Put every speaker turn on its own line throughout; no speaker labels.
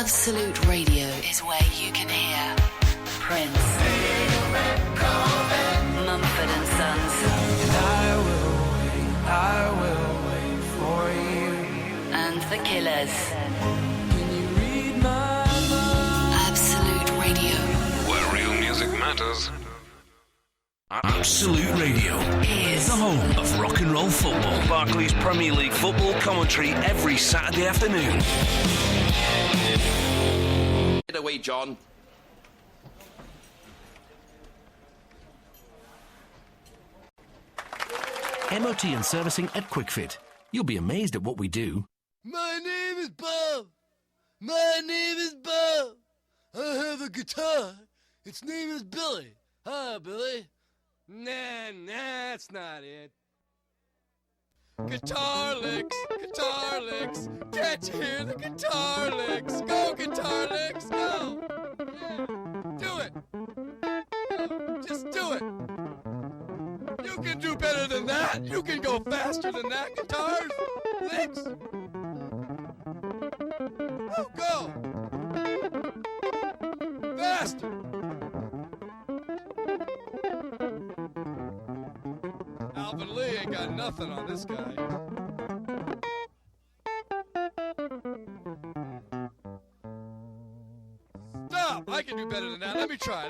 Absolute Radio is where you can hear Prince, Mumford and Sons,
I will wait for you,
and The Killers.
Can you read my mind?
Absolute Radio,
where real music matters.
Absolute Radio is the home of rock and roll football. Barclays Premier League football commentary every Saturday afternoon.
Get away, John.
MOT and servicing at QuickFit. You'll be amazed at what we do.
My name is Bob. My name is Bob. I have a guitar. Its name is Billy. Hi, Billy. Nah, that's not it. Guitar licks, can't you hear the guitar licks? Go, guitar licks, go! Yeah, do it! Go. Just do it! You can do better than that! You can go faster than that, guitars! Licks! Oh, go! Faster! Alvin Lee ain't got nothing on this guy. Stop! I can do better than that. Let me try.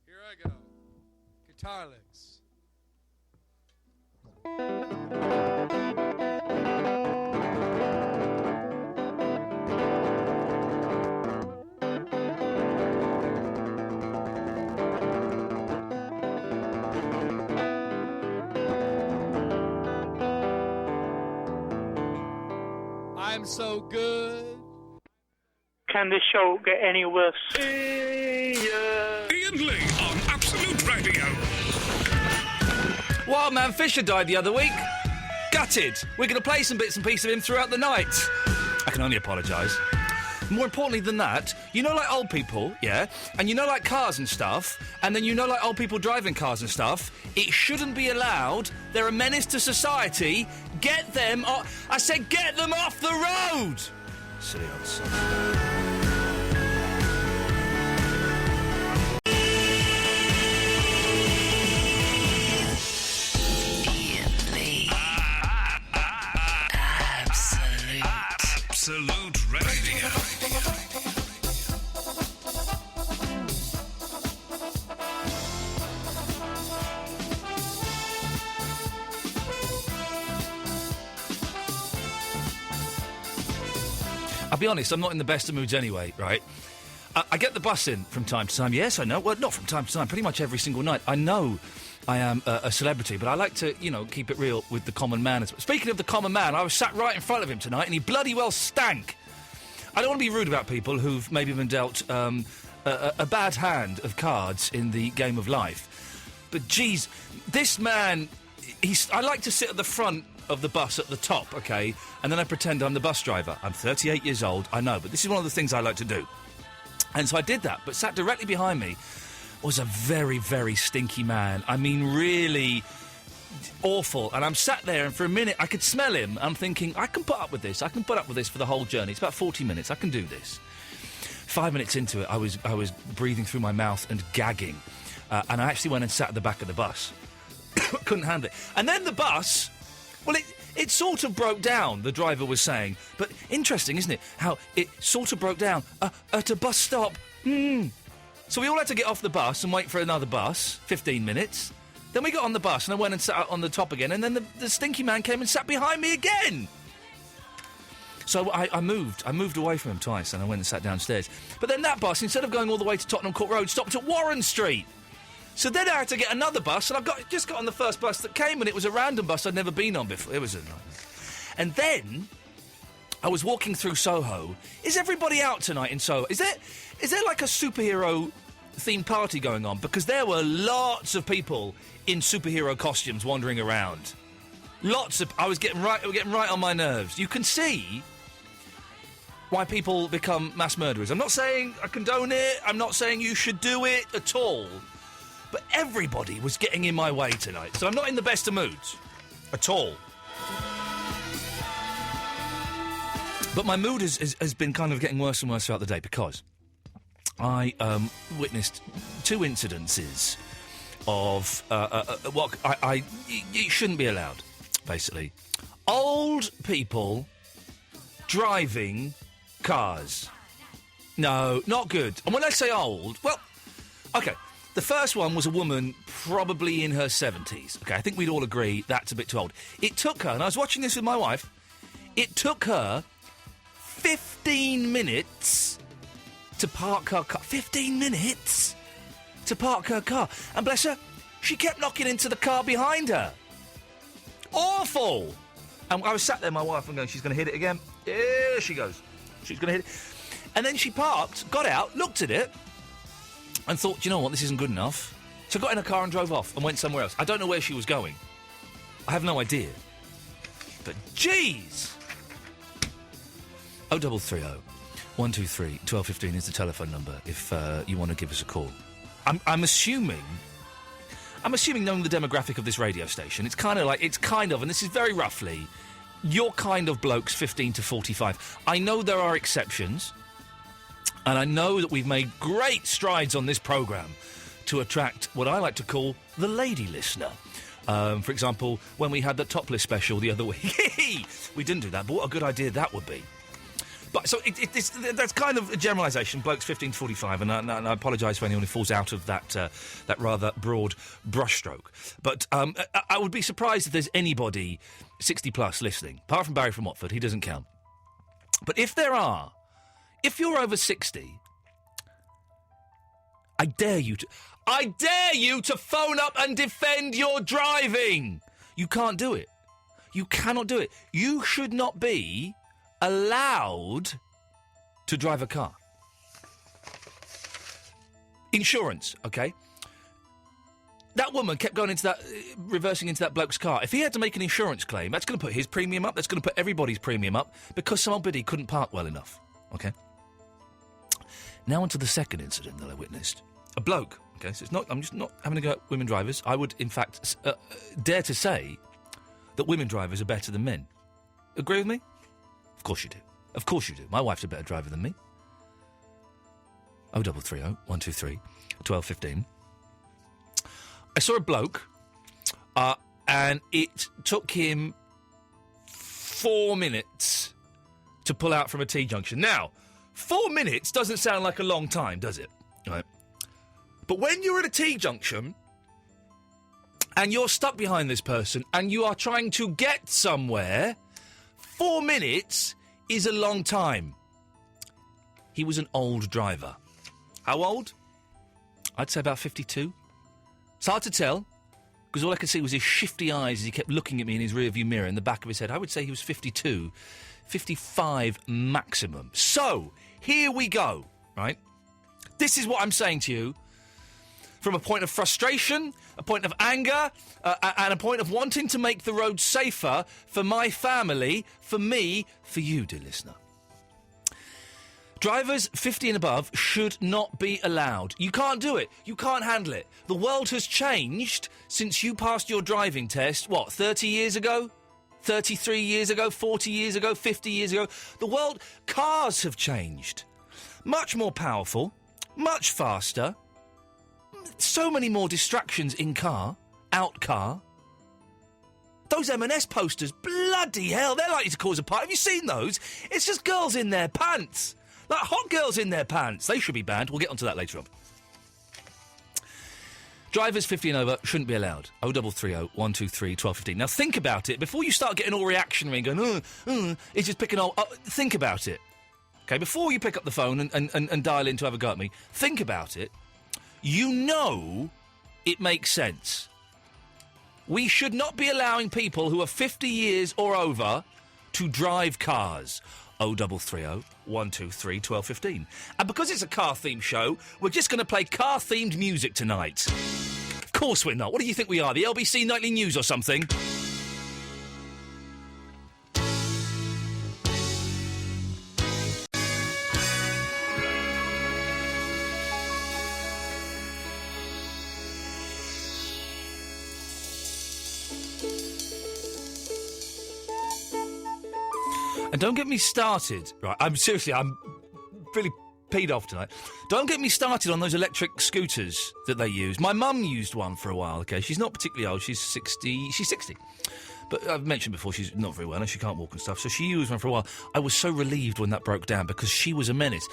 Here I go. Guitar licks. I'm so good.
Can this show get any worse?
Iain Lee on Absolute Radio.
Wildman Fisher died the other week. Gutted. We're going to play some bits and pieces of him throughout the night. I can only apologise. More importantly than that, you know, like old people, yeah? And you know, like cars and stuff, and then you know, like old people driving cars and stuff, it shouldn't be allowed. They're a menace to society. Get them off. I said get them off the road! Silly old son.
Absolute Radio.
I'll be honest, I'm not in the best of moods anyway, right? I get the bus in from time to time. Yes, I know. Well, not from time to time, pretty much every single night. I know I am a celebrity, but I like to, you know, keep it real with the common man. Speaking of the common man, I was sat right in front of him tonight, and he bloody well stank. I don't want to be rude about people who've maybe been dealt a bad hand of cards in the game of life. But, geez, this man, I like to sit at the front of the bus at the top, OK? And then I pretend I'm the bus driver. I'm 38 years old, I know, but this is one of the things I like to do. And so I did that, but sat directly behind me was a very, very stinky man. I mean, really awful. And I'm sat there, and for a minute, I could smell him. I'm thinking, I can put up with this. I can put up with this for the whole journey. It's about 40 minutes. I can do this. 5 minutes into it, I was breathing through my mouth and gagging. And I actually went and sat at the back of the bus. Couldn't handle it. And then the bus, well, it sort of broke down, the driver was saying. But interesting, isn't it, how it sort of broke down at a bus stop. So we all had to get off the bus and wait for another bus, 15 minutes. Then we got on the bus and I went and sat on the top again, and then the stinky man came and sat behind me again. So I moved away from him twice, and I went and sat downstairs. But then that bus, instead of going all the way to Tottenham Court Road, stopped at Warren Street. So then I had to get another bus, and just got on the first bus that came, and it was a random bus I'd never been on before. It was a nightmare. And then I was walking through Soho. Is everybody out tonight in Soho? Is there like a superhero themed party going on? Because there were lots of people in superhero costumes wandering around. I was getting right on my nerves. You can see why people become mass murderers. I'm not saying I condone it. I'm not saying you should do it at all. But everybody was getting in my way tonight, so I'm not in the best of moods. At all. But my mood has been kind of getting worse and worse throughout the day because I witnessed two incidences of what it shouldn't be allowed, basically. Old people driving cars. No, not good. And when I say old, well, OK, the first one was a woman probably in her 70s. OK, I think we'd all agree that's a bit too old. It took her, and I was watching this with my wife, it took her 15 minutes to park her car. 15 minutes to park her car. And bless her, she kept knocking into the car behind her. Awful! And I was sat there, my wife, and going, she's going to hit it again. Here she goes. She's going to hit it. And then she parked, got out, looked at it, and thought, do you know what, this isn't good enough. So got in a car and drove off and went somewhere else. I don't know where she was going. I have no idea. But jeez! 0330 123 1215 is the telephone number if you want to give us a call. I'm assuming, knowing the demographic of this radio station, it's kind of, and this is very roughly, your kind of blokes 15 to 45. I know there are exceptions, and I know that we've made great strides on this programme to attract what I like to call the lady listener. For example, when we had the topless special the other week. We didn't do that, but what a good idea that would be. But so that's kind of a generalisation, blokes 15 to 45, and I apologise for anyone who falls out of that rather broad brushstroke. But I would be surprised if there's anybody 60 plus listening, apart from Barry from Watford. He doesn't count. But if there are, if you're over 60, I dare you to phone up and defend your driving. You can't do it. You cannot do it. You should not be allowed to drive a car. Insurance, OK? That woman kept going into that, reversing into that bloke's car. If he had to make an insurance claim, that's going to put his premium up, that's going to put everybody's premium up, because some old biddy couldn't park well enough, OK? Now on to the second incident that I witnessed. A bloke, OK? So it's not, I'm just not having a go at women drivers. I would, in fact, dare to say that women drivers are better than men. Agree with me? Of course you do. Of course you do. My wife's a better driver than me. 0330 123 1215. I saw a bloke, and it took him 4 minutes to pull out from a T-junction. Now, 4 minutes doesn't sound like a long time, does it? Right. But when you're at a T-junction and you're stuck behind this person and you are trying to get somewhere, 4 minutes is a long time. He was an old driver. How old? I'd say about 52. It's hard to tell, because all I could see was his shifty eyes as he kept looking at me in his rearview mirror in the back of his head. I would say he was 52, 55 maximum. So, here we go, right? This is what I'm saying to you from a point of frustration, a point of anger, and a point of wanting to make the road safer for my family, for me, for you, dear listener. Drivers 50 and above should not be allowed. You can't do it. You can't handle it. The world has changed since you passed your driving test, 30 years ago? 33 years ago? 40 years ago? 50 years ago? The world... Cars have changed. Much more powerful, much faster... So many more distractions in car, out car. Those M&S posters, bloody hell, they're likely to cause a fight. Have you seen those? It's just girls in their pants. Like hot girls in their pants. They should be banned. We'll get onto that later on. Drivers 50 and over shouldn't be allowed. 0330 123 1215. Now think about it. Before you start getting all reactionary and going, it's just picking on... think about it. OK, before you pick up the phone and dial in to have a go at me, think about it. You know it makes sense. We should not be allowing people who are 50 years or over to drive cars. 0330 123 1215. And because it's a car-themed show, we're just going to play car-themed music tonight. Of course we're not. What do you think we are, the LBC Nightly News or something? And don't get me started, right? I'm really peed off tonight. Don't get me started on those electric scooters that they use. My mum used one for a while, okay? She's not particularly old. She's 60. She's 60. But I've mentioned before, she's not very well and she can't walk and stuff. So she used one for a while. I was so relieved when that broke down because she was a menace.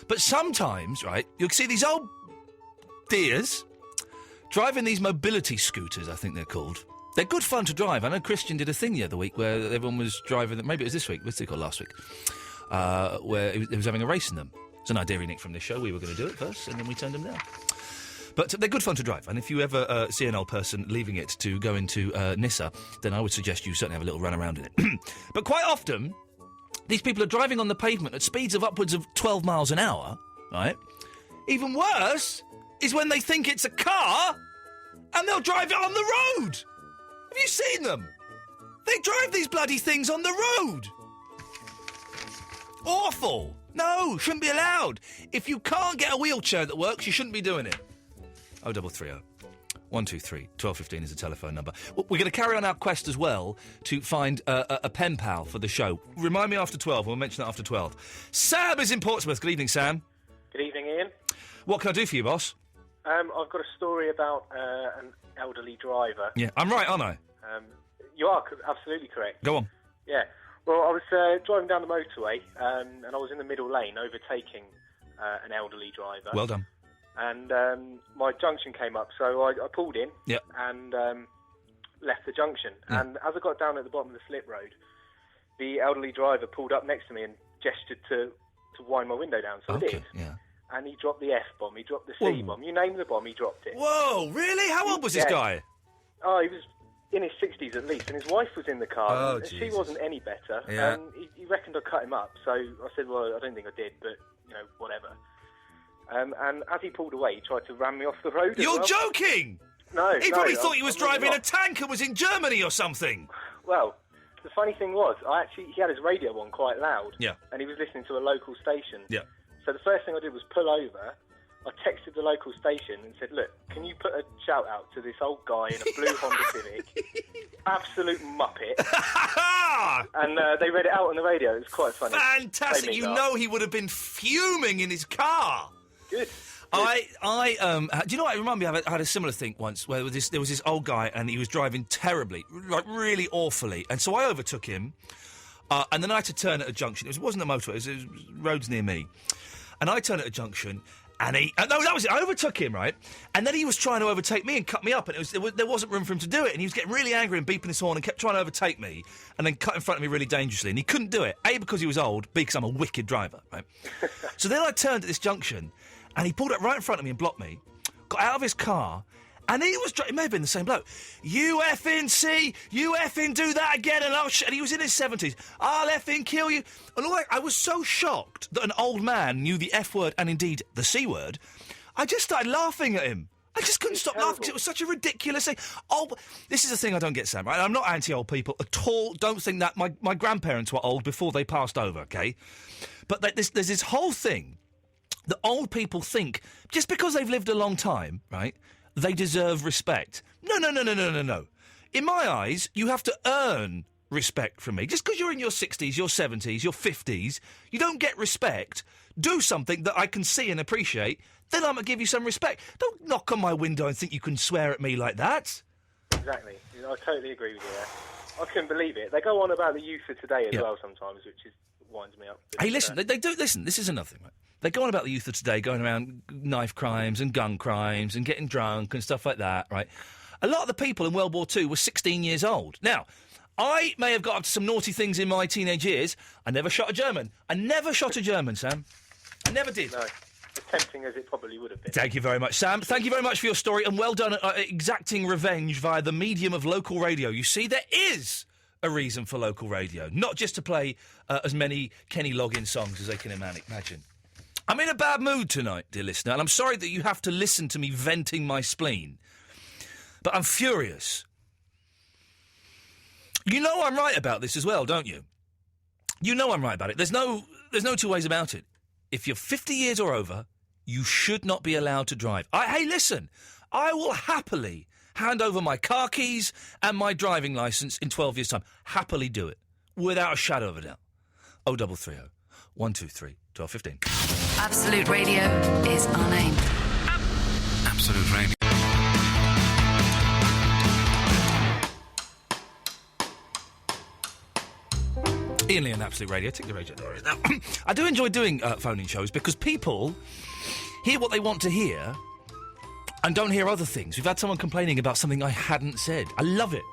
But sometimes, right, you'll see these old dears driving these mobility scooters, I think they're called. They're good fun to drive. I know Christian did a thing the other week where everyone was driving them. Maybe it was this week. What's it called? Last week. Where he was having a race in them. It's an idea he nicked from this show. We were going to do it first, and then we turned them down. But they're good fun to drive. And if you ever see an old person leaving it to go into Nissa, then I would suggest you certainly have a little run around in it. But quite often, these people are driving on the pavement at speeds of upwards of 12 miles an hour, right? Even worse is when they think it's a car and they'll drive it on the road. Have you seen them? They drive these bloody things on the road. Awful. No, shouldn't be allowed. If you can't get a wheelchair that works, you shouldn't be doing it. 0330 123 1215 is the telephone number. We're going to carry on our quest as well to find a pen pal for the show. Remind me after 12. We'll mention that after 12. Sam is in Portsmouth. Good evening, Sam.
Good evening, Ian.
What can I do for you, boss?
I've got a story about an elderly driver.
Yeah, I'm right, aren't I?
You are absolutely correct.
Go on.
Yeah. Well, I was driving down the motorway, and I was in the middle lane overtaking an elderly driver.
Well done.
And my junction came up, so I pulled in and left the junction.
Yeah.
And as I got down at the bottom of the slip road, the elderly driver pulled up next to me and gestured to wind my window down, so I did.
Yeah.
And he dropped the F-bomb, he dropped the C-bomb. You name the bomb, he dropped it.
Whoa, really? How old was this guy?
Oh, he was in his 60s at least, and his wife was in the car.
Oh,
and she
Jesus.
wasn't any better.
Yeah.
And he reckoned I cut him up, so I said, well, I don't think I did, but, whatever. And as he pulled away, he tried to ram me off the road.
You're joking!
No,
He probably thought he was driving a tank and was in Germany or something.
Well, the funny thing was, he had his radio on quite loud.
Yeah.
And he was listening to a local station.
Yeah.
So the first thing I did was pull over. I texted the local station and said, look, can you put a shout out to this old guy in a blue Honda Civic? Absolute muppet. And they read it out on the radio. It was quite funny.
Fantastic. You know he would have been fuming in his car.
Good.
Do you know what? It reminded me, I had a similar thing once where there was this old guy and he was driving terribly, like really awfully. And so I overtook him and then I had to turn at a junction. It wasn't a motorway, it was roads near me. And I turned at a junction and no, that was it. I overtook him, right? And then he was trying to overtake me and cut me up and there wasn't room for him to do it. And he was getting really angry and beeping his horn and kept trying to overtake me and then cut in front of me really dangerously. And he couldn't do it. A, because he was old, B, because I'm a wicked driver, right? So then I turned at this junction and he pulled up right in front of me and blocked me, got out of his car, and it may have been the same bloke. You effing see, you effing do that again, and and he was in his 70s. I'll effing kill you. And all that, I was so shocked that an old man knew the F word and indeed the C word. I just started laughing at him. I just couldn't stop laughing because it was such a ridiculous thing. Oh, this is the thing I don't get, Sam, right? I'm not anti-old people at all. Don't think that. My grandparents were old before they passed over, OK? But there's this whole thing that old people think, just because they've lived a long time, right, they deserve respect. No. In my eyes, you have to earn respect from me. Just because you're in your 60s, your 70s, your 50s, you don't get respect. Do something that I can see and appreciate, then I'm going to give you some respect. Don't knock on my window and think you can swear at me like that.
Exactly. I totally agree with you there. I couldn't believe it. They go on about the youth of today as well sometimes, which winds me up.
Hey, listen, they do. Listen, this is another thing, right? They go on about the youth of today, going around knife crimes and gun crimes and getting drunk and stuff like that, right? A lot of the people in World War II were 16 years old. Now, I may have got up to some naughty things in my teenage years. I never shot a German. I never shot a German, Sam. I never did.
No, as tempting as it probably would have been.
Thank you very much, Sam. Thank you very much for your story, and well done at exacting revenge via the medium of local radio. You see, there is a reason for local radio, not just to play as many Kenny Loggins songs as they can imagine. I'm in a bad mood tonight, dear listener, and I'm sorry that you have to listen to me venting my spleen. But I'm furious. You know I'm right about this as well, don't you? You know I'm right about it. There's no two ways about it. If you're 50 years or over, you should not be allowed to drive. Hey, listen, I will happily hand over my car keys and my driving licence in 12 years' time. Happily do it, without a shadow of a doubt. 0330 123 1215.
Absolute Radio is our name.
Absolute Radio.
Iain Lee on Absolute Radio. Take the radio there. Now, I do enjoy doing phone-in shows because people hear what they want to hear and don't hear other things. We've had someone complaining about something I hadn't said. I love it.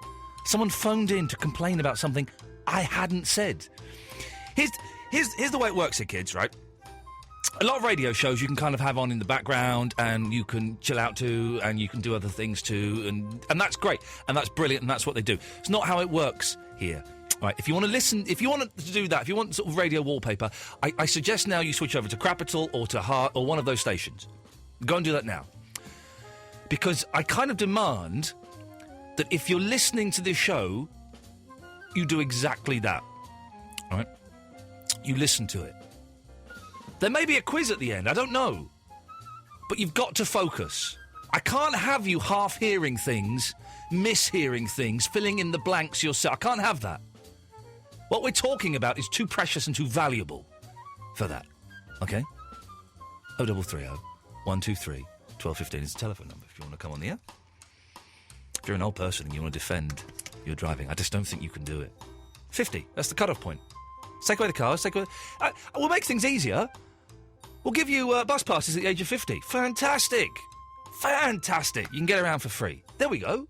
Someone phoned in to complain about something I hadn't said. Here's the way it works here, kids, right? A lot of radio shows you can kind of have on in the background and you can chill out to and you can do other things too, and that's great and that's brilliant and that's what they do. It's not how it works here. Right, if you want to listen, if you want to do that, if you want sort of radio wallpaper, I suggest now you switch over to Capital or to Heart or one of those stations. Go and do that now. Because I kind of demand that if you're listening to this show, you do exactly that. All right? You listen to it. There may be a quiz at the end, I don't know. But you've got to focus. I can't have you half-hearing things, mishearing things, filling in the blanks yourself. I can't have that. What we're talking about is too precious and too valuable for that. Okay? 0330 123 1215 is the telephone number if you want to come on the air. If you're an old person and you want to defend your driving, I just don't think you can do it. 50, that's the cut-off point. Let's take away the cars, we'll make things easier. We'll give you bus passes at the age of 50. Fantastic. Fantastic. You can get around for free. There we go.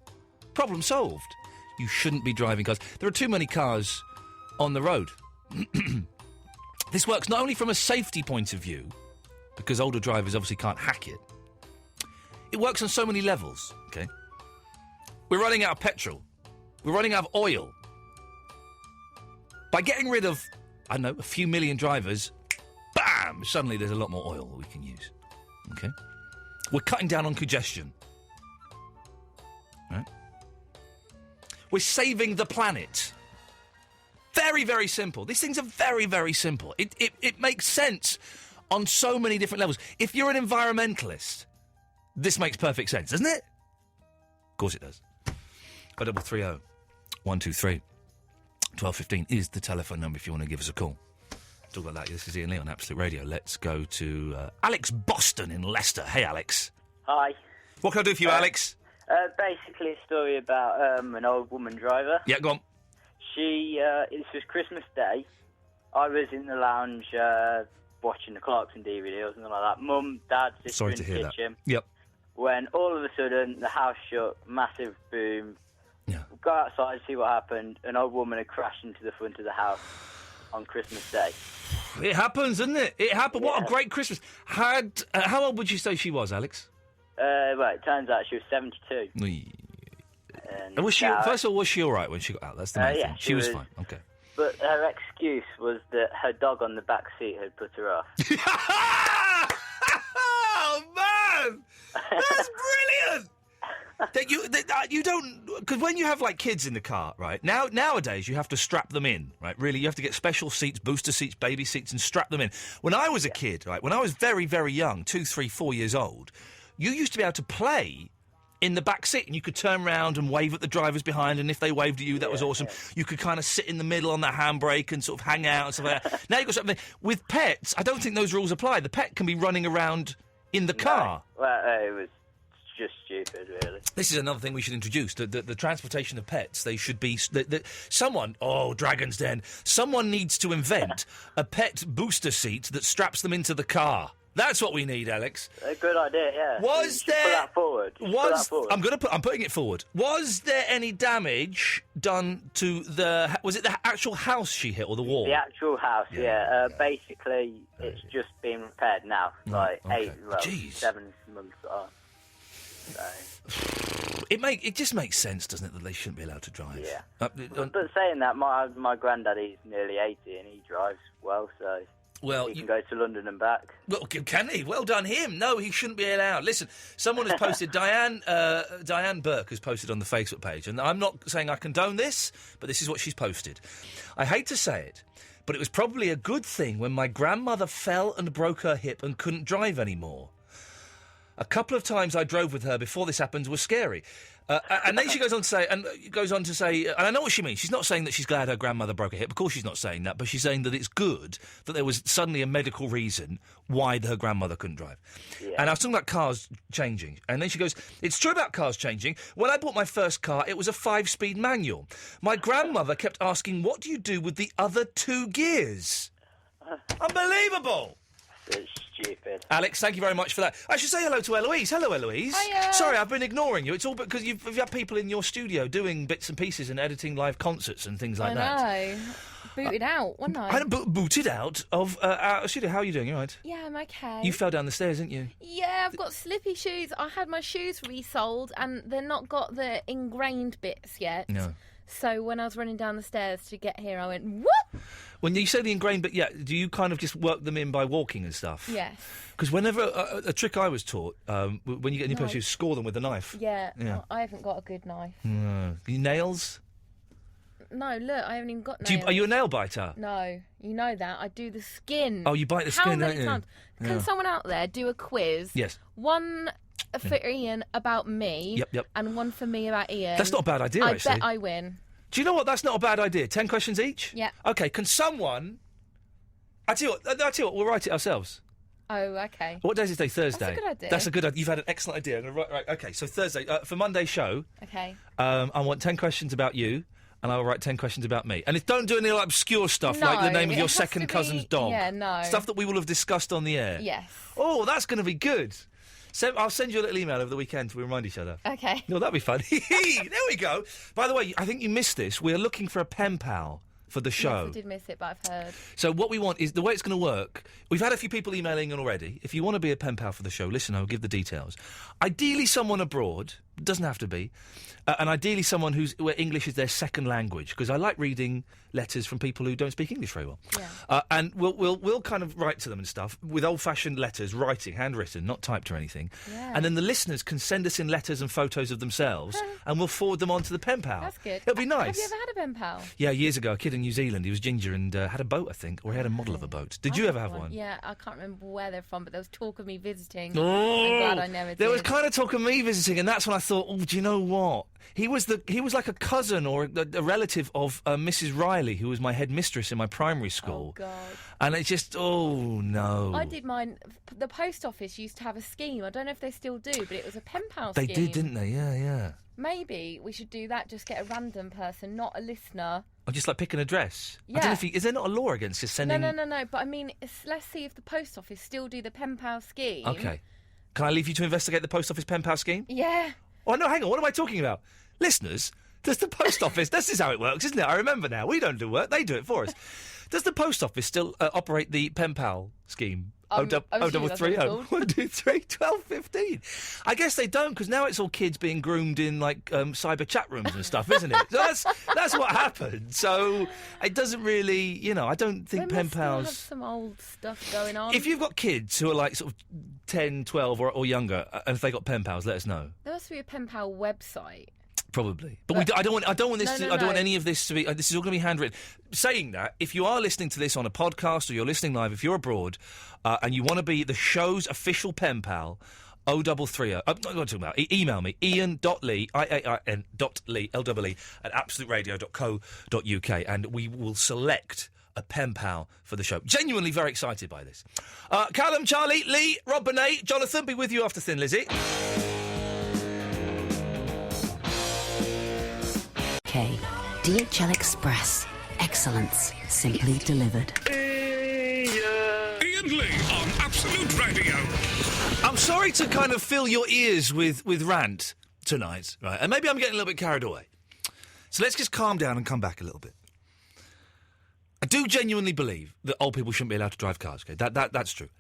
Problem solved. You shouldn't be driving cars. There are too many cars on the road. This works not only from a safety point of view, because older drivers obviously can't hack it. It works on so many levels, okay? We're running out of petrol. We're running out of oil. By getting rid of, I don't know, a few million drivers, bam! Suddenly there's a lot more oil that we can use, okay? We're cutting down on congestion. Right? We're saving the planet. Very, very simple. These things are very, very simple. It makes sense on so many different levels. If you're an environmentalist, this makes perfect sense, doesn't it? Of course it does. 0330 123 1215 is the telephone number if you want to give us a call. Talk about that. This is Iain Lee on Absolute Radio. Let's go to Alex Boston in Leicester. Hey, Alex.
Hi.
What can I do for you, Alex?
Basically a story about an old woman driver.
Yeah, go on.
This was Christmas Day. I was in the lounge watching the Clarkson DVD or something like that. Mum, Dad, sister
Sorry
in
to
the
hear
kitchen.
that. Yep.
When all of a sudden the house shook, massive boom.
Yeah.
Go outside, see what happened. An old woman had crashed into the front of the house on Christmas Day.
It happens, doesn't it? It happened.
Yeah.
What a great Christmas. How old would you say she was, Alex?
Well, it turns out she was 72.
And was she, first of all, was she all right when she got out? That's the main thing. She was fine. Okay.
But her excuse was that her dog on the back seat had put her off.
Oh, man! That's brilliant! You don't... Because when you have, like, kids in the car, right, nowadays you have to strap them in, right? Really, you have to get special seats, booster seats, baby seats, and strap them in. When I was a kid, right, when I was very, very young, 2, 3, 4 years old, you used to be able to play in the back seat, and you could turn around and wave at the drivers behind, and if they waved at you, that was awesome. Yeah. You could kind of sit in the middle on the handbrake and sort of hang out and stuff like that. Now you've got something... With pets, I don't think those rules apply. The pet can be running around in the car.
Well, it was just stupid, really.
This is another thing we should introduce. The transportation of pets, they should be... someone... Oh, Dragon's Den. Someone needs to invent a pet booster seat that straps them into the car. That's what we need, Alex.
A good idea, yeah.
Was there...
Put that forward.
I'm putting it forward. Was there any damage done to the... Was it the actual house she hit or the wall?
The actual house, yeah. Basically, it's just being repaired now. Like 7 months on. So.
It just makes sense, doesn't it, that they shouldn't be allowed to drive?
Yeah. But saying that, my granddad, he's nearly 80 and he drives well, so...
Well,
he can go to London and back.
Well, can he? Well done him. No, he shouldn't be allowed. Listen, someone has posted, Diane Burke has posted on the Facebook page, and I'm not saying I condone this, but this is what she's posted. I hate to say it, but it was probably a good thing when my grandmother fell and broke her hip and couldn't drive anymore. A couple of times I drove with her before this happened was scary. And then she goes on to say, and I know what she means. She's not saying that she's glad her grandmother broke her hip. Of course she's not saying that, but she's saying that it's good that there was suddenly a medical reason why her grandmother couldn't drive.
Yeah.
And I was talking about cars changing. And then she goes, it's true about cars changing. When I bought my first car, it was a 5-speed manual. My grandmother kept asking, what do you do with the other 2 gears? Unbelievable!
It's stupid.
Alex, thank you very much for that. I should say hello to Eloise. Hello, Eloise.
Hiya.
Sorry, I've been ignoring you. It's all because you've had people in your studio doing bits and pieces and editing live concerts and things like that.
I know. Booted out, wasn't I?
Booted out of our studio. How are you doing? You all right?
Yeah, I'm okay.
You fell down the stairs, didn't you?
Yeah, I've got slippy shoes. I had my shoes resoled and they're not got the ingrained bits yet.
No.
So when I was running down the stairs to get here, I went, whoop!
When you say the ingrained bit, yeah, do you kind of just work them in by walking and stuff?
Yes.
Because whenever a trick I was taught, when you get new pair of shoes, score them with a knife.
Yeah.
Yeah.
I haven't got a good knife.
No. Your nails?
No, look, I haven't even got nails.
Are you a nail biter?
No, you know that. I do the skin.
Oh, you bite the
How
skin,
many
don't you?
times?
Yeah.
Can someone out there do a quiz?
Yes.
One for Ian about me.
Yep.
And one for me about Ian.
That's not a bad idea, actually.
I bet I win.
Do you know what? That's not a bad idea. 10 questions each?
Yeah.
OK, can someone... I tell you what, we'll write it ourselves.
Oh, okay.
What day is it today? Thursday.
That's a good idea.
That's a good idea. You've had an excellent idea. I'm gonna right, OK, so Thursday. For Monday's show...
Okay.
I want 10 questions about you, and I will write 10 questions about me. And don't do any obscure stuff
No,
like the name of
it
your
has
second
to be-
cousin's dog.
yeah, no.
Stuff that we will have discussed on the air.
Yes.
Oh, that's going to be good. I'll send you a little email over the weekend to remind each other.
Okay.
No, that'd be fun. There we go. By the way, I think you missed this. We're looking for a pen pal for the show.
Yes, I did miss it, but I've heard.
So what we want is, the way it's going to work, we've had a few people emailing in already. If you want to be a pen pal for the show, listen, I'll give the details. Ideally someone abroad, doesn't have to be, and ideally someone where English is their second language, because I like reading letters from people who don't speak English very well.
Yeah.
And we'll kind of write to them and stuff with old-fashioned letters, handwritten, not typed or anything.
Yeah.
And then the listeners can send us in letters and photos of themselves, and we'll forward them on to the pen pal.
That's good.
It'll be nice.
Have you ever had a pen pal?
Yeah, years ago, a kid in New Zealand, he was ginger and had a boat, I think, or he had a model of a boat. Did you ever have one?
Yeah, I can't remember where they're from, but there was talk of me visiting.
Oh,
I'm glad I never did.
There was kind of talk of me visiting, and that's when I thought, oh, do you know what? He was like a cousin or a relative of Mrs. Riley, who was my headmistress in my primary school.
Oh, God.
And it's just, oh, no.
I did mine. The post office used to have a scheme. I don't know if they still do, but it was a pen pal
They
scheme.
did, didn't they? Yeah, yeah.
Maybe we should do that. Just get a random person, not a listener.
Or just like pick an address.
Yeah.
I don't know if is there not a law against just sending...
No. But I mean, let's see if the post office still do the pen pal scheme.
OK. Can I leave you to investigate the post office pen pal scheme?
Yeah.
Oh, no, hang on. What am I talking about? Listeners, does the post office... This is how it works, isn't it? I remember now. We don't do work. They do it for us. Does the post office still operate the pen pal scheme?
I'm assuming that's what it's
0330
called.
123 1215. I guess they don't, because now it's all kids being groomed in like cyber chat rooms and stuff, isn't it? So that's what happened. So it doesn't really, I don't think
They
pen
must still
pals.
have some old stuff going on.
If you've got kids who are like sort of 10, 12 or younger, and if they got pen pals, let us know.
There must be a pen pal website.
Probably, but I don't want this.
No,
I don't want
no.
any of this to be. This is all going to be handwritten. Saying that, if you are listening to this on a podcast or you're listening live, if you're abroad and you want to be the show's official pen pal, 0330. I'm not talking about. Email me Iain.lee IAIN.lee LEE at absoluteradio.co.uk, and we will select a pen pal for the show. Genuinely very excited by this. Callum, Charlie, Lee, Rob, Benet, Jonathan, be with you after Thin Lizzy.
DHL Express. Excellence simply delivered.
Iain Lee on Absolute Radio.
I'm sorry to kind of fill your ears with rant tonight, right? And maybe I'm getting a little bit carried away. So let's just calm down and come back a little bit. I do genuinely believe that old people shouldn't be allowed to drive cars, okay? That's true.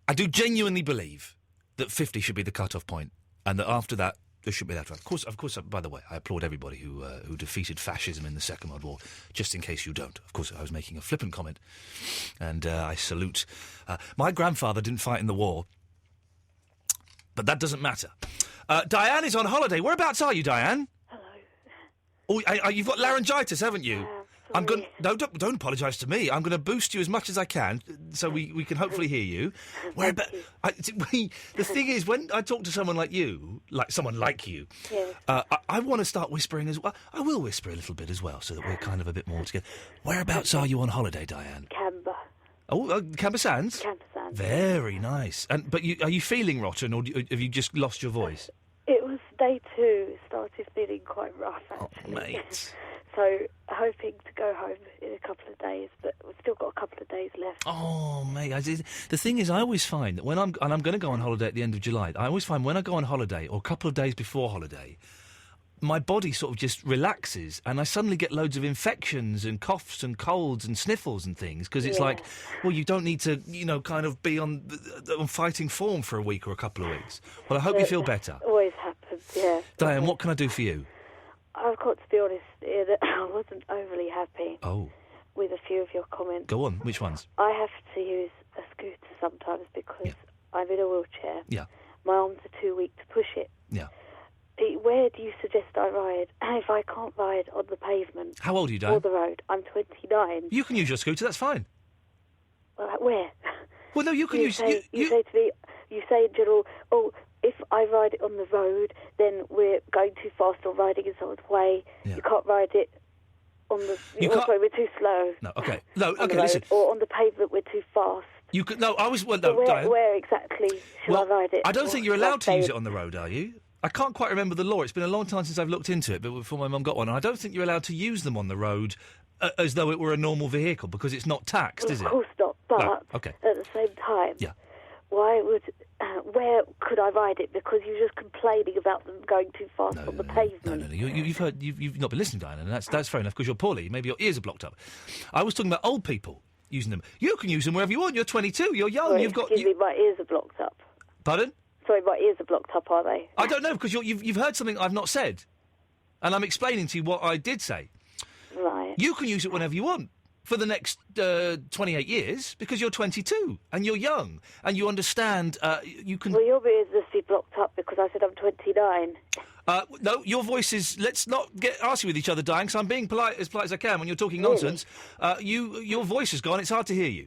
I do genuinely believe that 50 should be the cut-off point, and that after that, they should be allowed to drive. Of course, by the way, I applaud everybody who defeated fascism in the Second World War, just in case you don't. Of course, I was making a flippant comment, and I salute... my grandfather didn't fight in the war, but that doesn't matter. Diane is on holiday. Whereabouts are you, Diane?
Hello.
Oh, you've got laryngitis, haven't you? I'm going. No, don't apologise to me. I'm going to boost you as much as I can, so we can hopefully hear you. The thing is, when I talk to someone like you, I want to start whispering as well. I will whisper a little bit as well, so that we're kind of a bit more together. Whereabouts are you on holiday, Diane?
Canberra.
Oh, Canberra Sands.
Canberra Sands.
Very nice. But are you feeling rotten, or have you just lost your voice?
It was day 2. Started feeling quite rough, actually.
Oh, mate.
So, hoping to go home in a couple of days, but we've still got a couple of days left.
Oh, mate. The thing is, I always find that I'm going to go on holiday at the end of July, I always find when I go on holiday, or a couple of days before holiday, my body sort of just relaxes, and I suddenly get loads of infections and coughs and colds and sniffles and things, because it's like, well, you don't need to, kind of be on fighting form for a week or a couple of weeks. Well, I hope you feel better.
Always happens, yeah.
Diane, what can I do for you?
I've got to be honest, Ian, I wasn't overly happy with a few of your comments.
Go on, which ones?
I have to use a scooter sometimes because I'm in a wheelchair.
Yeah.
My arms are too weak to push it.
Yeah.
Where do you suggest I ride? If I can't ride on the pavement...
How old are you, Diane?
Or the road. I'm 29.
You can use your scooter, that's fine.
Well, where?
Well, no, you can use...
You say to me, you say in general, if I ride it on the road, then we're going too fast or riding in someone's way. Yeah. You can't ride it on the... Sorry, we're too slow.
No, okay. No, okay, listen.
Or on the pavement, we're too fast.
You could... No, I was... Well,
so
no, Diane.
Where exactly should I ride it?
I don't think you're allowed to use it on the road, are you? I can't quite remember the law. It's been a long time since I've looked into it, but before my mum got one, and I don't think you're allowed to use them on the road as though it were a normal vehicle, because it's not taxed, is it?
Of course not, but
at
the same time, why would... where could I ride it? Because you're just complaining about them going too fast on the pavement.
No. You've not been listening, Diana, and that's fair enough, because you're poorly. Maybe your ears are blocked up. I was talking about old people using them. You can use them wherever you want. You're 22. You're young.
Sorry,
You've got...
Excuse me, my ears are blocked up.
Pardon?
Sorry, my ears are blocked up, are they?
I don't know, because you've heard something I've not said. And I'm explaining to you what I did say.
Right.
You can use it whenever you want for the next 28 years, because you're 22 and you're young and you understand you can...
Well, your ears must be blocked up because I said I'm 29.
No, your voice is... Let's not get arsy with each other, Diane, because I'm being as polite as I can when you're talking nonsense. Your voice is gone. It's hard to hear you.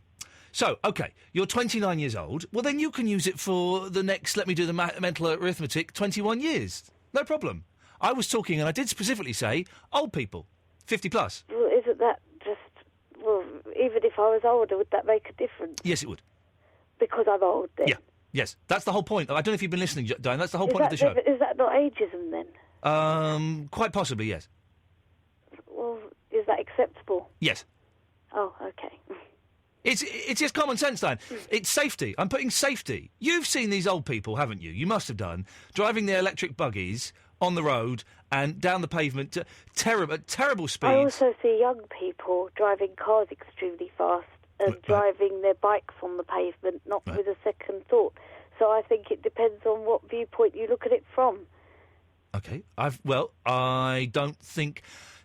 So, OK, you're 29 years old. Well, then you can use it for the next, let me do the mental arithmetic, 21 years. No problem. I was talking, and I did specifically say, old people, 50 plus.
Well, isn't that just... Well, even if I was older, would that make a difference?
Yes, it would.
Because I'm old, then?
Yeah, yes. That's the whole point. I don't know if you've been listening, Diane. That's the whole point of the show.
Is that not ageism, then?
Quite possibly, yes.
Well, is that acceptable?
Yes.
Oh, OK.
It's just common sense, Diane. It's safety. I'm putting safety. You've seen these old people, haven't you? You must have done. Driving their electric buggies on the road and down the pavement at terrible speeds.
I also see young people driving cars extremely fast and driving their bikes on the pavement, not with a second thought. So I think it depends on what viewpoint you look at it from.
OK. I don't think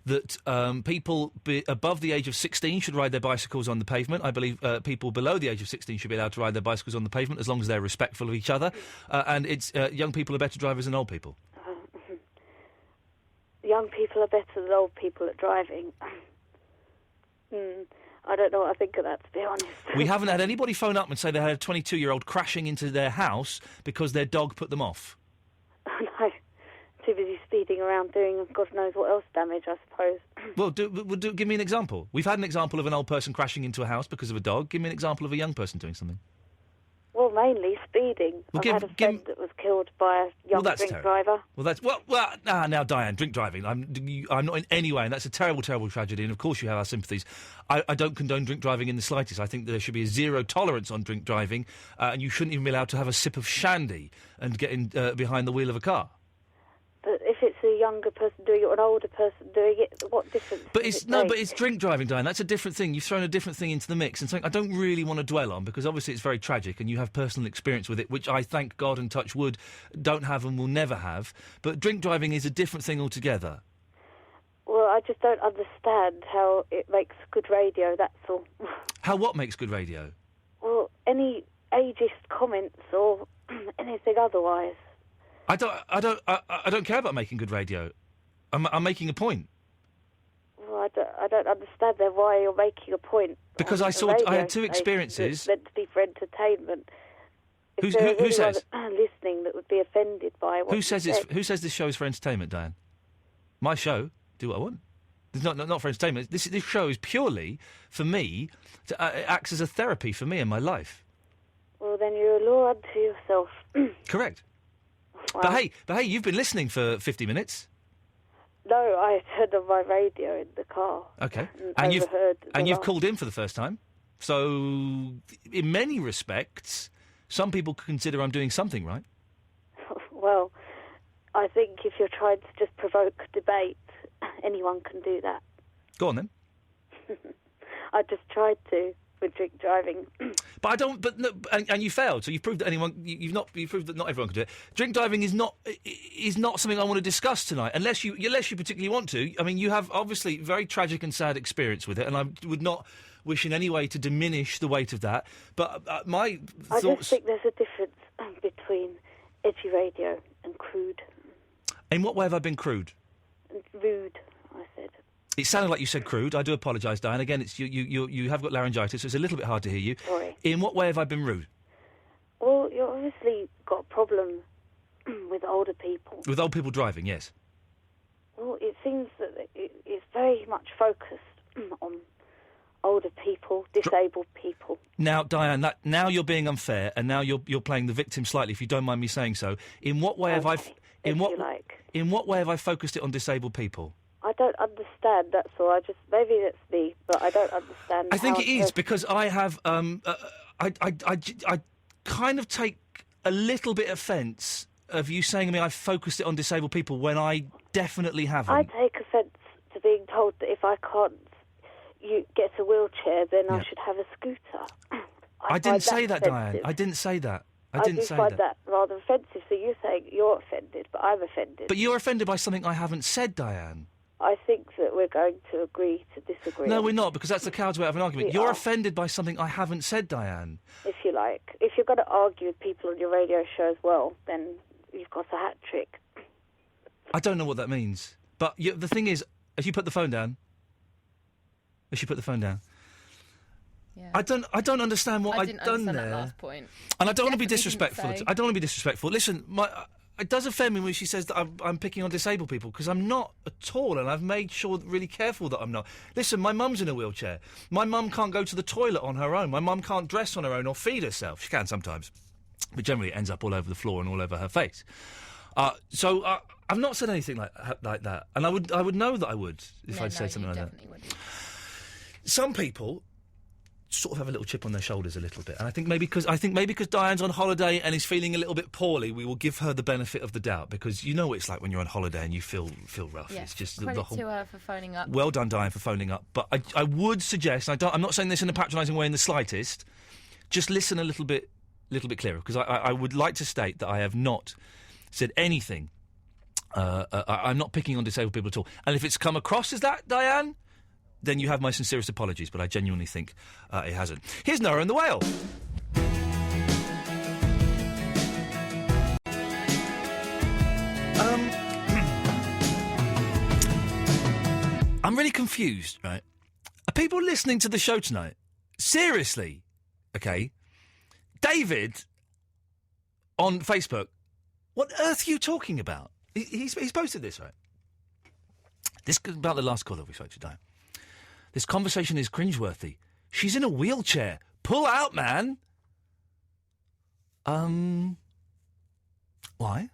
that people above the age of 16 should ride their bicycles on the pavement. I believe people below the age of 16 should be allowed to ride their bicycles on the pavement as long as they're respectful of each other. And it's young people are better drivers than old people.
Young people are better than old people at driving. I don't know what I think of that, to be honest.
We haven't had anybody phone up and say they had a 22-year-old crashing into their house because their dog put them off.
No. Too busy speeding around doing God knows what else damage, I suppose.
Well, give me an example. We've had an example of an old person crashing into a house because of a dog. Give me an example of a young person doing something.
Well, mainly speeding.
Well,
I've had a friend that was killed by a young drink driver.
Well, that's... now, Diane, drink driving. I'm not in any way, and that's a terrible, terrible tragedy, and of course you have our sympathies. I don't condone drink driving in the slightest. I think there should be a zero tolerance on drink driving, and you shouldn't even be allowed to have a sip of shandy and get in behind the wheel of a car.
But if it's a younger person doing it or an older person doing it, what difference
But it's drink driving, Diane. That's a different thing. You've thrown a different thing into the mix, and something I don't really want to dwell on because obviously it's very tragic, and you have personal experience with it, which I thank God and touch wood don't have and will never have. But drink driving is a different thing altogether.
Well, I just don't understand how it makes good radio. That's all.
How what makes good radio?
Well, any ageist comments or anything otherwise.
I don't care about making good radio. I'm making a point.
Well, I don't understand then why you're making a point.
Because I had two experiences.
It's meant to be for entertainment.
Who
If
says?
listening that would be offended by what
Who says
you
it's?
said.
Who says this show is for entertainment, Diane? My show. Do what I want. It's not for entertainment. This show is purely for me. It acts as a therapy for me in my life.
Well, then you're a law unto yourself.
Correct.
Wow.
But hey, you've been listening for 50 minutes.
No, I turned on my radio in the car.
Okay.
And
you've called in for the first time. So, in many respects, some people consider I'm doing something right.
Well, I think if you're trying to just provoke debate, anyone can do that.
Go on then.
I just tried to with drink driving.
But I don't. But no, and you failed. So you've proved that you've proved that not everyone can do it. Drink driving is not something I want to discuss tonight, unless you particularly want to. I mean, you have obviously very tragic and sad experience with it, and I would not wish in any way to diminish the weight of that. But my thoughts.
I just think there's a difference between edgy radio and crude.
In what way have I been crude?
And rude, I said.
It sounded like you said crude. I do apologise, Diane. Again, it's you have got laryngitis, so it's a little bit hard to hear you.
Sorry.
In what way have I been rude?
Well, you've obviously got a problem with older people.
With old people driving, yes.
Well, it seems that it's very much focused on older people, disabled people.
Now, Diane, now you're being unfair, and now you're playing the victim slightly, if you don't mind me saying so. In what way have I? In what way have I focused it on disabled people?
I don't understand. That's all. Maybe that's me, but I don't understand.
I think it is because I have. I kind of take a little bit offence of you saying to me I've focused it on disabled people when I definitely haven't.
I take offence to being told that if I can't get a wheelchair, then I should have a scooter.
I didn't say that, Diane. I didn't say that. I didn't say
find that rather offensive. So you're saying you're offended, but I'm offended.
But you're offended by something I haven't said, Diane.
I think that we're going to agree to disagree.
No, we're not, because that's the coward's way of an argument. You're offended by something I haven't said, Diane.
If you like. If you're going to argue with people on your radio show as well, then you've got a hat trick.
I don't know what that means. But the thing is, as you put the phone down... Yeah. I don't understand what I've done there.
That last point.
And I don't want to be disrespectful. I don't want to be disrespectful. Listen, it does offend me when she says that I'm picking on disabled people, because I'm not at all, and I've made sure, really careful that I'm not. Listen, my mum's in a wheelchair. My mum can't go to the toilet on her own. My mum can't dress on her own or feed herself. She can sometimes, but generally it ends up all over the floor and all over her face. So I've not said anything like that, and I would know that I would if I'd said something like that.
Wouldn't.
Some people sort of have a little chip on their shoulders a little bit, and I think maybe because Diane's on holiday and is feeling a little bit poorly, we will give her the benefit of the doubt, because you know what it's like when you're on holiday and you feel rough.
Yeah,
it's just
credit
the whole...
to her for phoning up.
Well done, Diane, for phoning up. But I would suggest, I'm not saying this in a patronising way in the slightest, just listen a little bit clearer, because I would like to state that I have not said anything. I'm not picking on disabled people at all. And if it's come across as that, Diane, then you have my sincerest apologies, but I genuinely think it hasn't. Here's Noah and the Whale. I'm really confused, right? Are people listening to the show tonight? Seriously? Okay. David, on Facebook, what earth are you talking about? He's posted this, right? This is about the last caller we spoke to, Diane. This conversation is cringeworthy. She's in a wheelchair. Pull out, man. Why?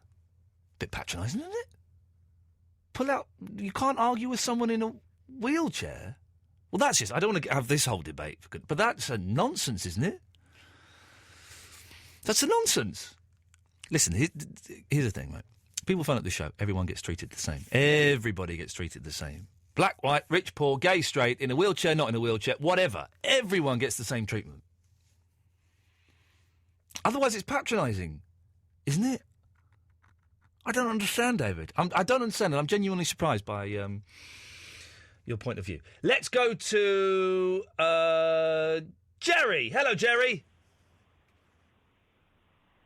Bit patronising, isn't it? Pull out. You can't argue with someone in a wheelchair. Well, that's just... I don't want to have this whole debate. But that's a nonsense, isn't it? That's a nonsense. Listen, here's the thing, right? People phone up the show. Everyone gets treated the same. Everybody gets treated the same. Black, white, rich, poor, gay, straight, in a wheelchair, not in a wheelchair, whatever. Everyone gets the same treatment. Otherwise, it's patronising, isn't it? I don't understand, David. I don't understand, and I'm genuinely surprised by your point of view. Let's go to Jerry. Hello, Jerry.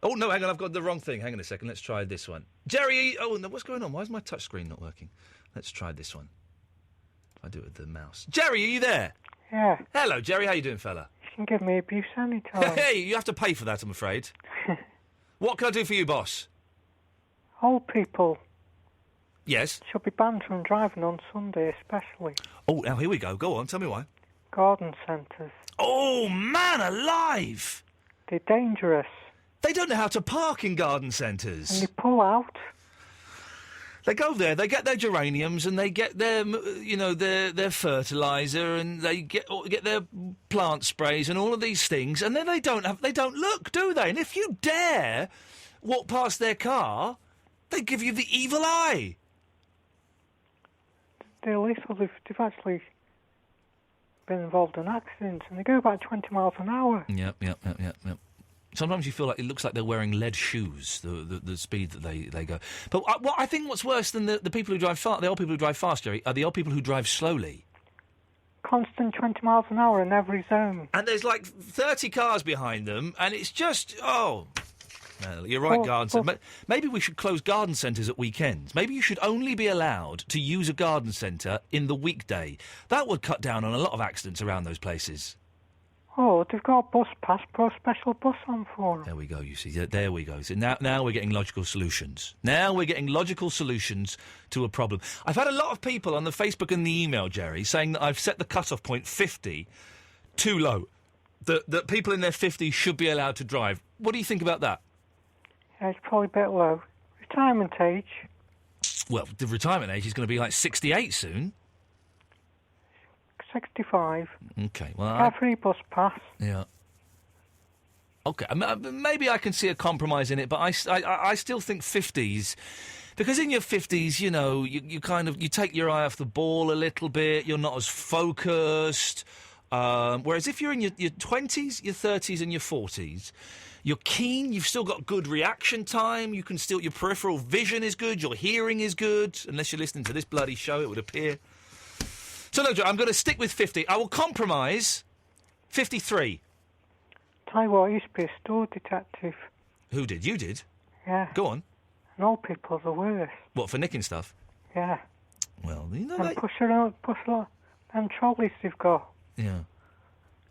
Oh, no, hang on, I've got the wrong thing. Hang on a second, let's try this one. Jerry, oh, no, what's going on? Why is my touch screen not working? Let's try this one. I do it with the mouse. Jerry, are you there?
Yeah.
Hello, Jerry. How you doing, fella?
You can give me abuse any time.
Hey, you have to pay for that, I'm afraid. What can I do for you, boss?
Old people
Yes.
should be banned from driving on Sunday, especially.
Oh, now here we go. Go on, tell me why.
Garden centres.
Oh, man alive!
They're dangerous.
They don't know how to park in garden centres.
And they pull out.
They go there, they get their geraniums, and they get their, their fertiliser, and they get their plant sprays and all of these things, and then they don't look, do they? And if you dare walk past their car, they give you the evil eye.
They're lethal. They've actually been involved in accidents, and they go about 20 miles an hour.
Yep. Sometimes you feel like it looks like they're wearing lead shoes, the speed that they go. But I think what's worse than the people who drive fast, the old people who drive fast, Jerry, are the old people who drive slowly.
Constant 20 miles an hour in every zone.
And there's like 30 cars behind them, and it's just, well, you're right, garden centre. Maybe we should close garden centres at weekends. Maybe you should only be allowed to use a garden centre in the weekday. That would cut down on a lot of accidents around those places.
Oh, they've got a bus pass, put a special bus on for them.
There we go, you see. There we go. So now we're getting logical solutions. Now we're getting logical solutions to a problem. I've had a lot of people on the Facebook and the email, Jerry, saying that I've set the cut-off point 50 too low. That people in their 50s should be allowed to drive. What do you think about that?
Yeah, it's probably a bit low. Retirement age.
Well, the retirement age is going to be like 68 soon.
65.
Okay, well,
Got a free bus pass.
Yeah. Okay, maybe I can see a compromise in it, but I still think 50s, because in your 50s, you take your eye off the ball a little bit. You're not as focused. Whereas if you're in your 20s, your 30s, and your 40s. You're keen, you've still got good reaction time, your peripheral vision is good, your hearing is good, unless you're listening to this bloody show, it would appear. So, look, I'm going to stick with 50. I will compromise 53.
Tell you what, I used to be a store detective.
Who did? You did?
Yeah.
Go on.
And old people are the worst.
What, for nicking stuff?
Yeah.
Well,
And push a lot them trolleys they've got.
Yeah.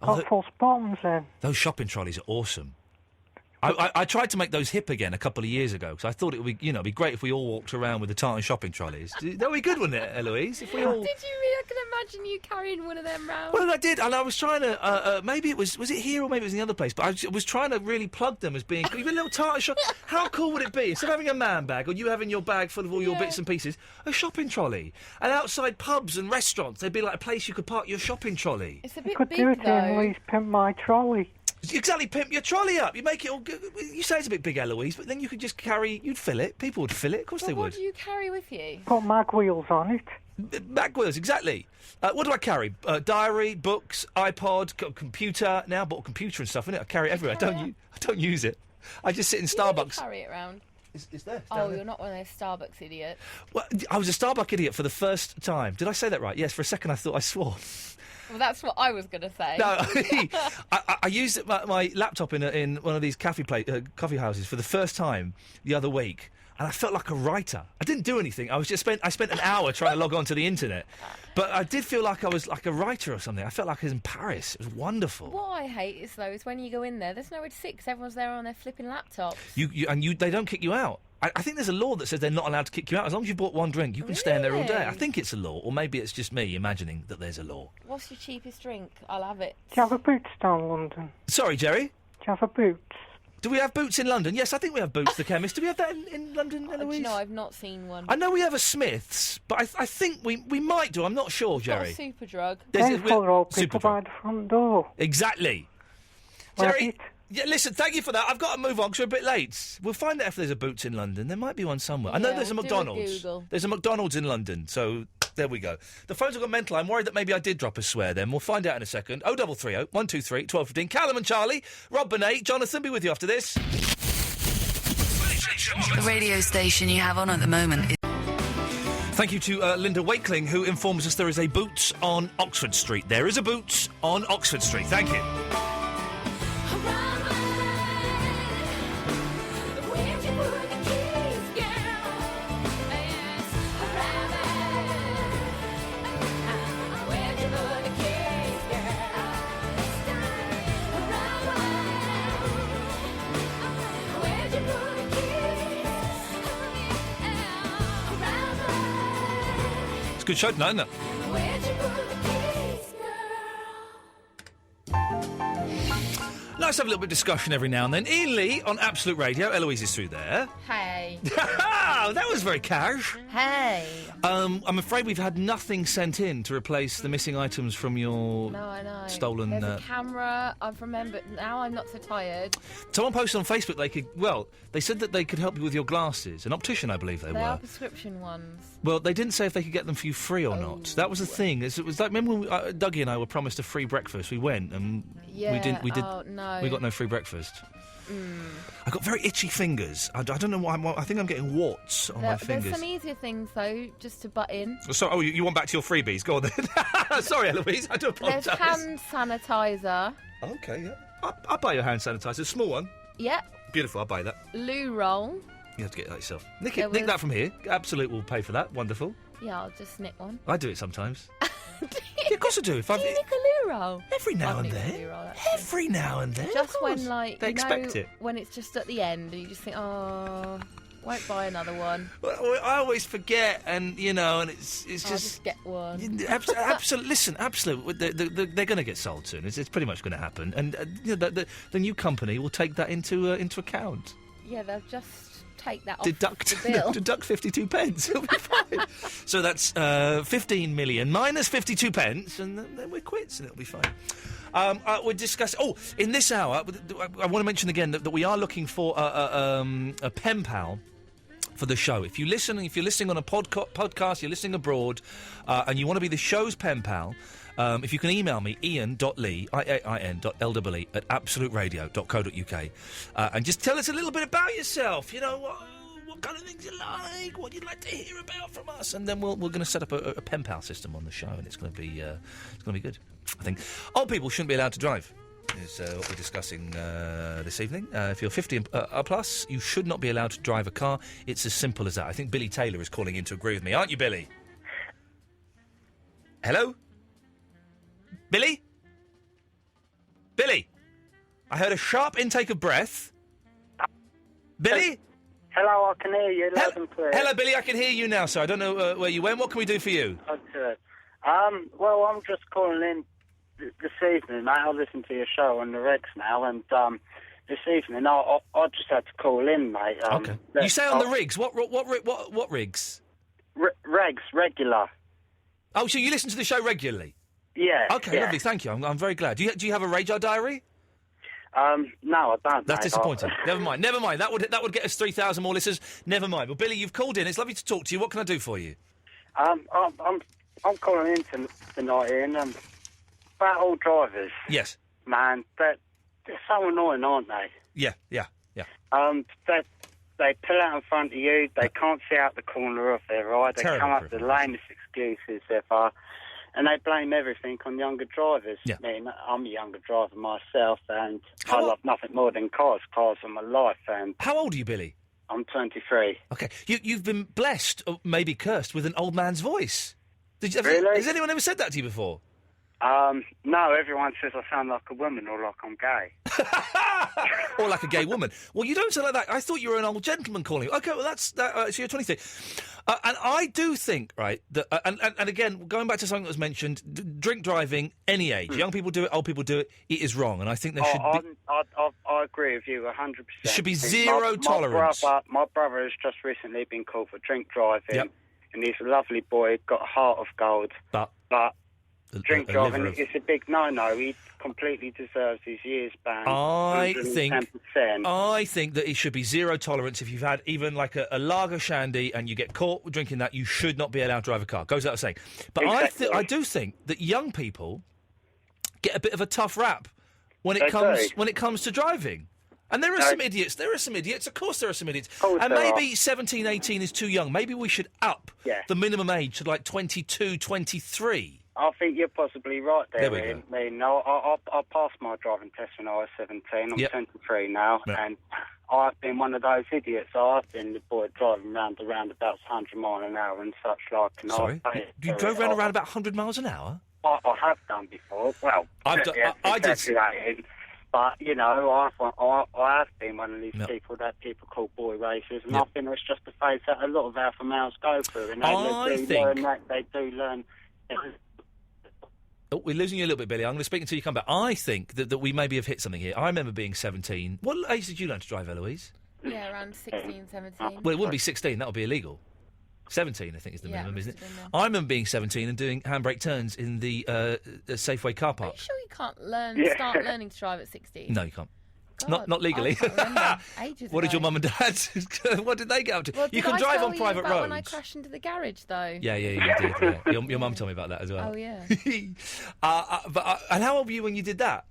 Got false bottoms in.
Those shopping trolleys are awesome. I tried to make those hip again a couple of years ago, because I thought it would be, be great if we all walked around with the tartan shopping trolleys. That would be good, wouldn't it, Eloise? If we all...
Did you really? I can imagine you carrying one of them round.
Well, I did, and I was trying to, maybe it was it here or maybe it was in the other place, but I was trying to really plug them as being, even a little tartan shop. How cool would it be, instead of having a man bag, or you having your bag full of all your bits and pieces, a shopping trolley? And outside pubs and restaurants, there'd be like a place you could park your shopping trolley.
It's a bit
could
big,
do it
though.
in Louise Pimp My Trolley.
Exactly, pimp your trolley up. You make it all good. You say it's a bit big, Eloise, but then you could just you'd fill it. People would fill it. Of course they would.
What do you carry with you?
Put mag wheels on it.
Mag wheels, exactly. What do I carry? Diary, books, iPod, computer. Now I bought a computer and stuff in it. I carry it everywhere. I don't use it. I just sit in Starbucks.
You carry it around.
Is there?
Oh, you're not one of those Starbucks idiots.
Well, I was a Starbucks idiot for the first time. Did I say that right? Yes, for a second I thought I swore.
Well, that's what I was going to say.
No, I used my laptop in one of these coffee houses for the first time the other week, and I felt like a writer. I didn't do anything. I spent an hour trying to log on to the internet, but I did feel like I was like a writer or something. I felt like I was in Paris. It was wonderful.
What I hate is when you go in there's nowhere to sit because everyone's there on their flipping laptops.
They don't kick you out. I think there's a law that says they're not allowed to kick you out. As long as you bought one drink, you can stay in there all day. I think it's a law, or maybe it's just me imagining that there's a law.
What's your cheapest drink? I'll have it.
Do you have a Boots down London?
Sorry, Jerry?
Do you have a Boots?
Do we have Boots in London? Yes, I think we have Boots the chemist. Do we have that in London, Eloise?
No, I've not seen one.
I know we have a Smith's, but I think we might do. I'm not sure, Jerry.
Superdrug.
They follow old people by the front door.
Exactly. Jerry... Yeah, listen, thank you for that. I've got to move on because we're a bit late. We'll find out if there's a Boots in London. There might be one somewhere. I know there's a McDonald's. There's a McDonald's in London, so there we go. The phones have got mental. I'm worried that maybe I did drop a swear then. We'll find out in a second. 0330 123 1215. Callum and Charlie, Rob Bonet, Jonathan, be with you after this.
The radio station you have on at the moment is...
Thank you to Linda Wakeling, who informs us there is a Boots on Oxford Street. There is a Boots on Oxford Street. Thank you. good show tonight, isn't it? Nice to have a little bit of discussion every now and then. Ian Lee on Absolute Radio. Eloise is through there.
Hey.
That was very cash.
Hey.
I'm afraid we've had nothing sent in to replace the missing items from your
No, I know.
stolen...
There's a camera. I've remembered. Now I'm not so tired.
Someone posted on Facebook they said that they could help you with your glasses. An optician, I believe they
They
were.
are prescription ones.
Well, they didn't say if they could get them for you free or not. That was the thing. It was like, remember when Dougie and I were promised a free breakfast? We went and
Yeah.
we didn't.
Oh, no.
We got no free breakfast.
Mm.
I got very itchy fingers. I don't know why. I think I'm getting warts on my fingers.
There's some easier things though, just to butt in.
So, you want back to your freebies? Go on then. Sorry, Eloise. I do apologise.
There's hand sanitizer.
Okay, yeah. I'll buy your hand sanitizer. Small one.
Yep.
Beautiful. I'll buy that.
Loo roll.
You have to get that yourself. Nick that from here. Absolute will pay for that. Wonderful.
Yeah, I'll just nick one.
I do it sometimes. Yeah, of course I do. If
Do you nick a loo roll?
Every now
I've
and
nicked a
then.
loo roll, actually.
Every now and then.
Just
of
when,
course.
like,
they expect it.
when it's just at the end and you just think, oh, won't buy another one.
Well, I always forget, and and it's
I'll
just
get one.
absolutely. Listen, absolutely. They're going to get sold soon. It's pretty much going to happen, and the new company will take that into account.
Yeah, they'll just take that off
Deduct
the bill.
deduct 52 pence. It'll be fine. So that's 15 million minus 52 pence, and then we're quits, and it'll be fine. We're discussing. Oh, in this hour, I want to mention again that we are looking for a pen pal for the show. If you're listening on a podcast, you're listening abroad, and you want to be the show's pen pal. If you can email me, ian.lee, IAIN.LEE at absoluteradio.co.uk, and just tell us a little bit about yourself. What kind of things you like, what you'd like to hear about from us, and then we're going to set up a pen pal system on the show, and it's going to be good. I think old people shouldn't be allowed to drive. Is what we're discussing this evening. If you're 50 plus, you should not be allowed to drive a car. It's as simple as that. I think Billy Taylor is calling in to agree with me, aren't you, Billy? Hello? Billy? Billy? I heard a sharp intake of breath. Billy?
Hello, I can hear you loud and clear.
Hello, Billy, I can hear you now, sir. I don't know where you went. What can we do for you?
Oh, good. Well, I'm just calling in this evening, mate. I listen to your show on the regs now, and this evening I just had to call in, mate.
Okay. You say on the rigs. What rigs?
Regs, regular.
Oh, so you listen to the show regularly?
Yeah.
Okay,
yeah.
lovely. Thank you. I'm very glad. Do you have a radar diary?
No, I don't.
That's
mate.
disappointing. Never mind. That would get us 3,000 more listeners. Never mind. Well, Billy, you've called in. It's lovely to talk to you. What can I do for you?
I'm calling in tonight, Ian. About all drivers.
Yes.
Man, they're so annoying, aren't they?
Yeah.
They pull out in front of you. They can't see out the corner of their eye. They
Terrible
come up with the lamest excuses ever. And they blame everything on younger drivers.
Yeah.
I mean, I'm a younger driver myself, and I love nothing more than cars. Cars are my life. And
how old are you, Billy?
I'm 23.
Okay. You've been blessed, or maybe cursed, with an old man's voice.
Really?
Has anyone ever said that to you before?
No, everyone says I sound like a woman or like I'm gay.
Or like a gay woman. Well, you don't sound like that. I thought you were an old gentleman calling. Okay, well, that's that. So you're 23. And I do think, right, that, and again, going back to something that was mentioned, drink driving, any age. Young people do it, old people do it. It is wrong, and I think there should be...
I agree with you 100%.
There should be zero tolerance.
My brother has just recently been called for drink driving, and he's a lovely boy, got a heart of gold. But drink driving is a big no-no. He completely deserves his years ban.
I
110%.
think that it should be zero tolerance. If you've had even like a lager shandy and you get caught drinking that, you should not be allowed to drive a car. Goes without saying. But
Exactly.
I do think that young people get a bit of a tough rap when it comes to driving. And there are some idiots. Of course there are some idiots. And maybe 17, 18 is too young. Maybe we should up the minimum age to like 22, 23.
I think you're possibly right there,
There we
Ian. I mean, I passed my driving test when I was 17. I'm 23 now, and I've been one of those idiots. I've been the boy driving round the roundabouts 100 miles an hour and such like. And
Sorry? You drove around about 100 miles an hour?
I have done before. Well,
I did.
that, Ian. But, you know, I have been one of these people that people call boy racers, and I think it's just a phase that a lot of alpha males go through, and they do learn.
Oh, we're losing you a little bit, Billy. I'm going to speak until you come back. I think that we maybe have hit something here. I remember being 17. What age did you learn to drive, Eloise?
Yeah, around 16, 17.
Well, it wouldn't be 16. That would be illegal. 17, I think, is the minimum, isn't it? I remember being 17 and doing handbrake turns in the Safeway car park.
Are you sure you can't start learning to drive at 16?
No, you can't. Not legally.
Ages
What did
ago.
your mum and dad? What did they get up to?
Well,
you
did
can
I
drive
tell
on
you
private
about
roads.
When I crashed into the garage, though.
Yeah, you did. Yeah. Your mum told me about that as well.
Oh yeah.
And how old were you when you did that?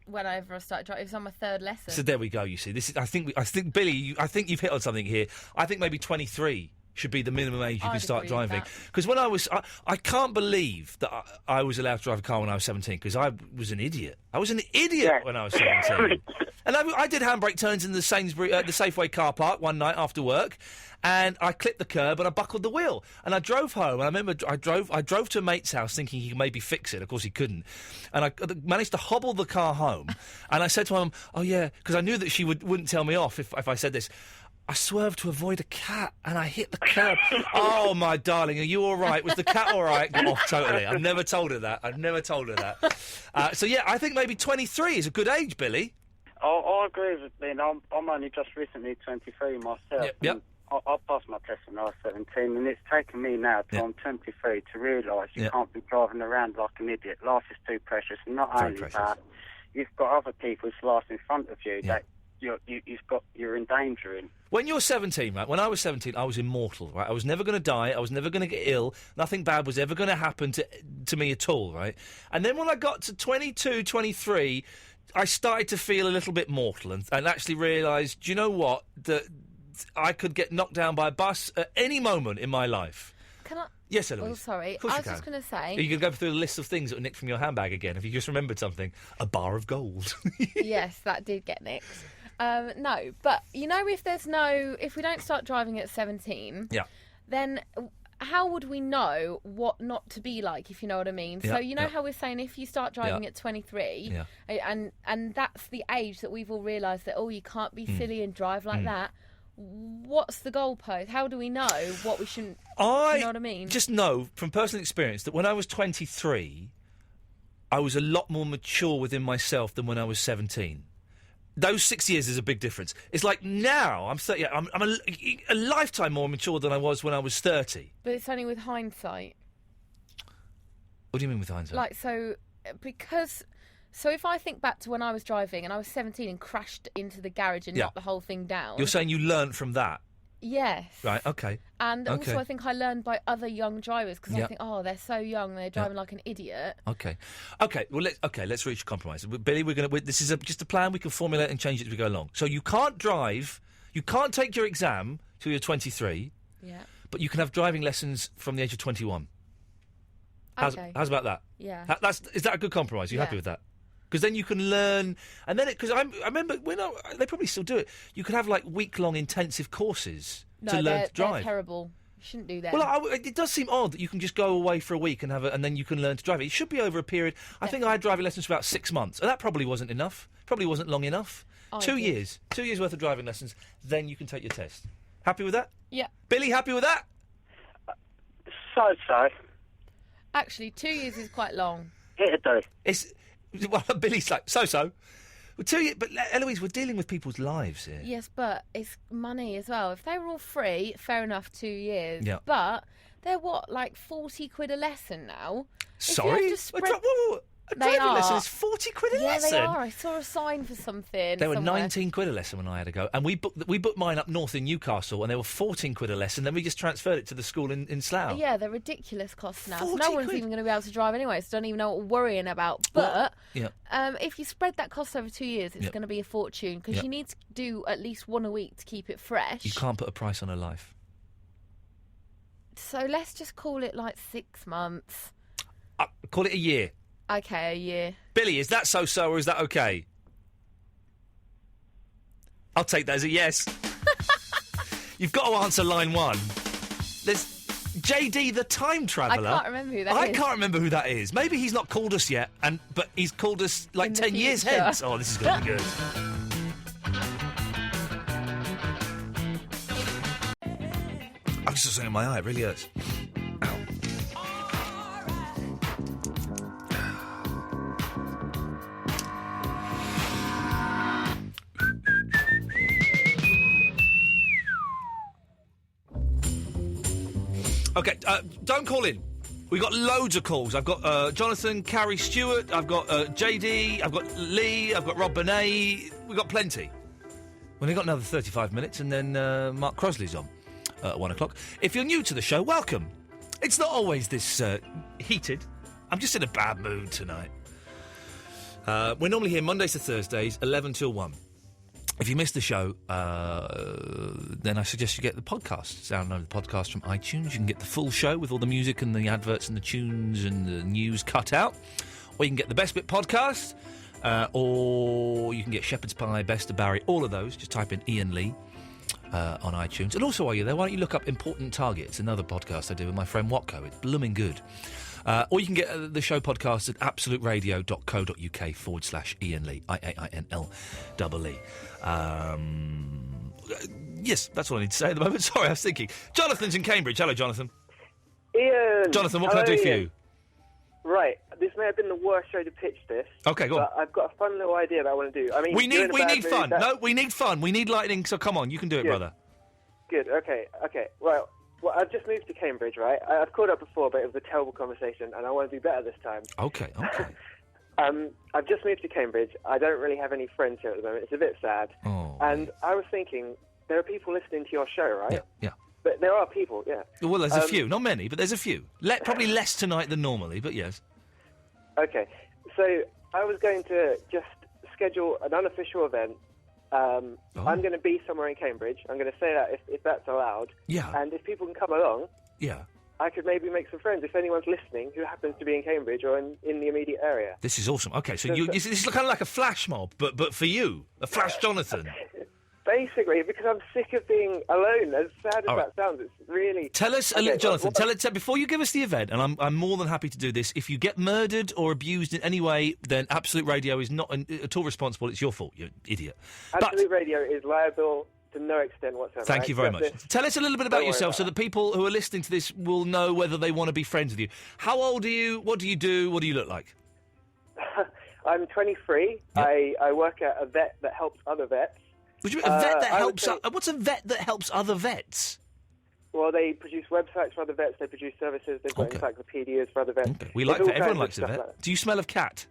Whenever I started driving, it was on my third lesson.
So there we go. You see, this is. I think Billy. I think you've hit on something here. I think maybe 23 should be the minimum age you can start driving. Because when I can't believe that I was allowed to drive a car when I was 17 because I was an idiot. I was an idiot when I was 17. And I did handbrake turns in the Safeway car park one night after work, and I clipped the curb and I buckled the wheel. And I drove home, and I remember I drove to a mate's house thinking he could maybe fix it. Of course he couldn't. And I managed to hobble the car home. And I said to him, "Oh yeah," because I knew that she wouldn't tell me off if I said this. I swerved to avoid a cat, and I hit the curb. Oh, my darling, are you all right? Was the cat all right? Got off totally. I've never told her that. So, yeah, I think maybe 23 is a good age, Billy.
I agree with Lynn. I'm only just recently 23 myself.
Yep.
I passed my test when I was 17, and it's taken me now till I'm 23 to realise you can't be driving around like an idiot. Life is too precious, and not only that, you've got other people's lives in front of you that you're endangering.
When you're 17, right? When I was 17, I was immortal, right? I was never going to die. I was never going to get ill. Nothing bad was ever going to happen to me at all, right? And then when I got to 22, 23, I started to feel a little bit mortal and actually realised, do you know what? That I could get knocked down by a bus at any moment in my life.
Can I?
Yes, Eloise.
Oh, sorry.
Of course
I
you
was just
can.
going to say...
Are you going to go through the list of things that were nicked from your handbag again? If you just remembered something. A bar of gold.
Yes, that did get nicked. No, but you know, if we don't start driving at 17, then how would we know what not to be like, if you know what I mean? So you know how we're saying if you start driving at 23, and that's the age that we've all realised that, you can't be silly and drive like that. What's the goalpost? How do we know what we shouldn't? You know what I mean?
Just know from personal experience that when I was 23, I was a lot more mature within myself than when I was 17. Those 6 years is a big difference. It's like now I'm 30. I'm a lifetime more mature than I was when I was 30.
But it's only with hindsight.
What do you mean with hindsight?
So if I think back to when I was driving and I was 17 and crashed into the garage and knocked the whole thing down...
You're saying you learnt from that?
Yes.
Right, okay.
And also I think I learned by other young drivers because I think, they're so young, they're driving like an idiot.
Okay. Well, let's reach a compromise. Billy, this is just a plan we can formulate and change it as we go along. So you can't drive, you can't take your exam till you're 23, but you can have driving lessons from the age of 21. How's about that?
Yeah.
Is that a good compromise? Are you happy with that? Because then you can learn, and then because I remember when they probably still do it. You could have like week-long intensive courses to learn to drive.
They're terrible. You shouldn't do that.
Well, it does seem odd that you can just go away for a week and and then you can learn to drive. It should be over a period. I think I had driving lessons for about 6 months, and that probably wasn't enough. Probably wasn't long enough. 2 years, 2 years worth of driving lessons. Then you can take your test. Happy with that?
Yeah.
Billy, happy with that?
So.
Actually, 2 years is quite long.
It'll do.
Well, Billy's like, so. Well, 2 years, but Eloise, we're dealing with people's lives here.
Yes, but it's money as well. If they were all free, fair enough, 2 years.
Yeah.
But they're like 40 quid a lesson now.
Sorry? A driving lesson is 40 quid a lesson?
Yeah, they are. I saw a sign for something.
They were
somewhere.
19 quid a lesson when I had to go. And we booked mine up north in Newcastle, and they were 14 quid a lesson. Then we just transferred it to the school in Slough.
Yeah, they're ridiculous costs now. So no one's even going to be able to drive anyway, so don't even know what we're worrying about. But if you spread that cost over 2 years, it's going to be a fortune, because you need to do at least one a week to keep it fresh.
You can't put a price on a life.
So let's just call it like 6 months.
Call it a year.
Okay, a year.
Billy, is that so-so or is that okay? I'll take that as a yes. You've got to answer line one. JD the Time Traveller.
I can't remember who that
I
is.
can't remember who that is. Maybe he's not called us yet, but he's called us like
In the
10 years
future.
hence. Oh, this is going to be good. I've just got something in my eye. It really hurts. Ow. Okay, don't call in. We've got loads of calls. I've got Jonathan, Carrie Stewart, I've got JD, I've got Lee, I've got Rob Bonet. We've got plenty. Well, we've got another 35 minutes, and then Mark Crosley's on at 1 o'clock. If you're new to the show, welcome. It's not always this heated. I'm just in a bad mood tonight. We're normally here Mondays to Thursdays, 11 till 1. If you missed the show, then I suggest you get the podcast. Download the podcast from iTunes. You can get the full show with all the music and the adverts and the tunes and the news cut out. Or you can get the Best Bit podcast. Or you can get Shepherd's Pie, Best of Barry, all of those. Just type in Iain Lee on iTunes. And also while you're there, why don't you look up Important Targets, another podcast I do with my friend Watco. It's blooming good. Or you can get the show podcast at absoluteradio.co.uk/Iain Lee, IAINLEE. Yes, that's what I need to say at the moment. Sorry, I was thinking. Jonathan's in Cambridge. Hello, Jonathan.
Iain!
Jonathan, what can I do for you?
Right, this may have been the worst show to pitch this.
Okay, go on.
But I've got a fun little idea that I want to do. I mean,
We need fun. No, we need fun. We need lightning, so come on, you can do it,
Good.
brother.
Good, okay. Well, I've just moved to Cambridge, right? I've called up before, but it was a terrible conversation, and I want to do better this time.
Okay.
I've just moved to Cambridge. I don't really have any friends here at the moment. It's a bit sad.
Oh.
And I was thinking, there are people listening to your show, right?
Yeah.
But there are people, yeah.
Well, there's a few. Not many, but there's a few. Probably less tonight than normally, but yes.
Okay, so I was going to just schedule an unofficial event. I'm going to be somewhere in Cambridge. I'm going to say that if that's allowed.
Yeah.
And if people can come along,
Yeah.
I could maybe make some friends if anyone's listening who happens to be in Cambridge or in the immediate area.
This is awesome. Okay, so this is kind of like a flash mob, but for you, a flash Jonathan.
Basically, because I'm sick of being alone. As sad as that sounds, it's really...
Tell us, Jonathan, tell before you give us the event, and I'm more than happy to do this, if you get murdered or abused in any way, then Absolute Radio is not at all responsible. It's your fault, you idiot.
Absolute Radio is liable to no extent whatsoever.
Thank you very much. Tell us a little bit about yourself so
that
that people who are listening to this will know whether they want to be friends with you. How old are you? What do you do? What do you look like?
I'm 23. Yep. I work at a vet that helps other vets.
Would you, a vet that helps... what's a vet that helps other vets?
Well, they produce websites for other vets. They produce services. They've got encyclopedias for other vets.
Okay. We like vet. Everyone likes a vet. Do you smell of cat?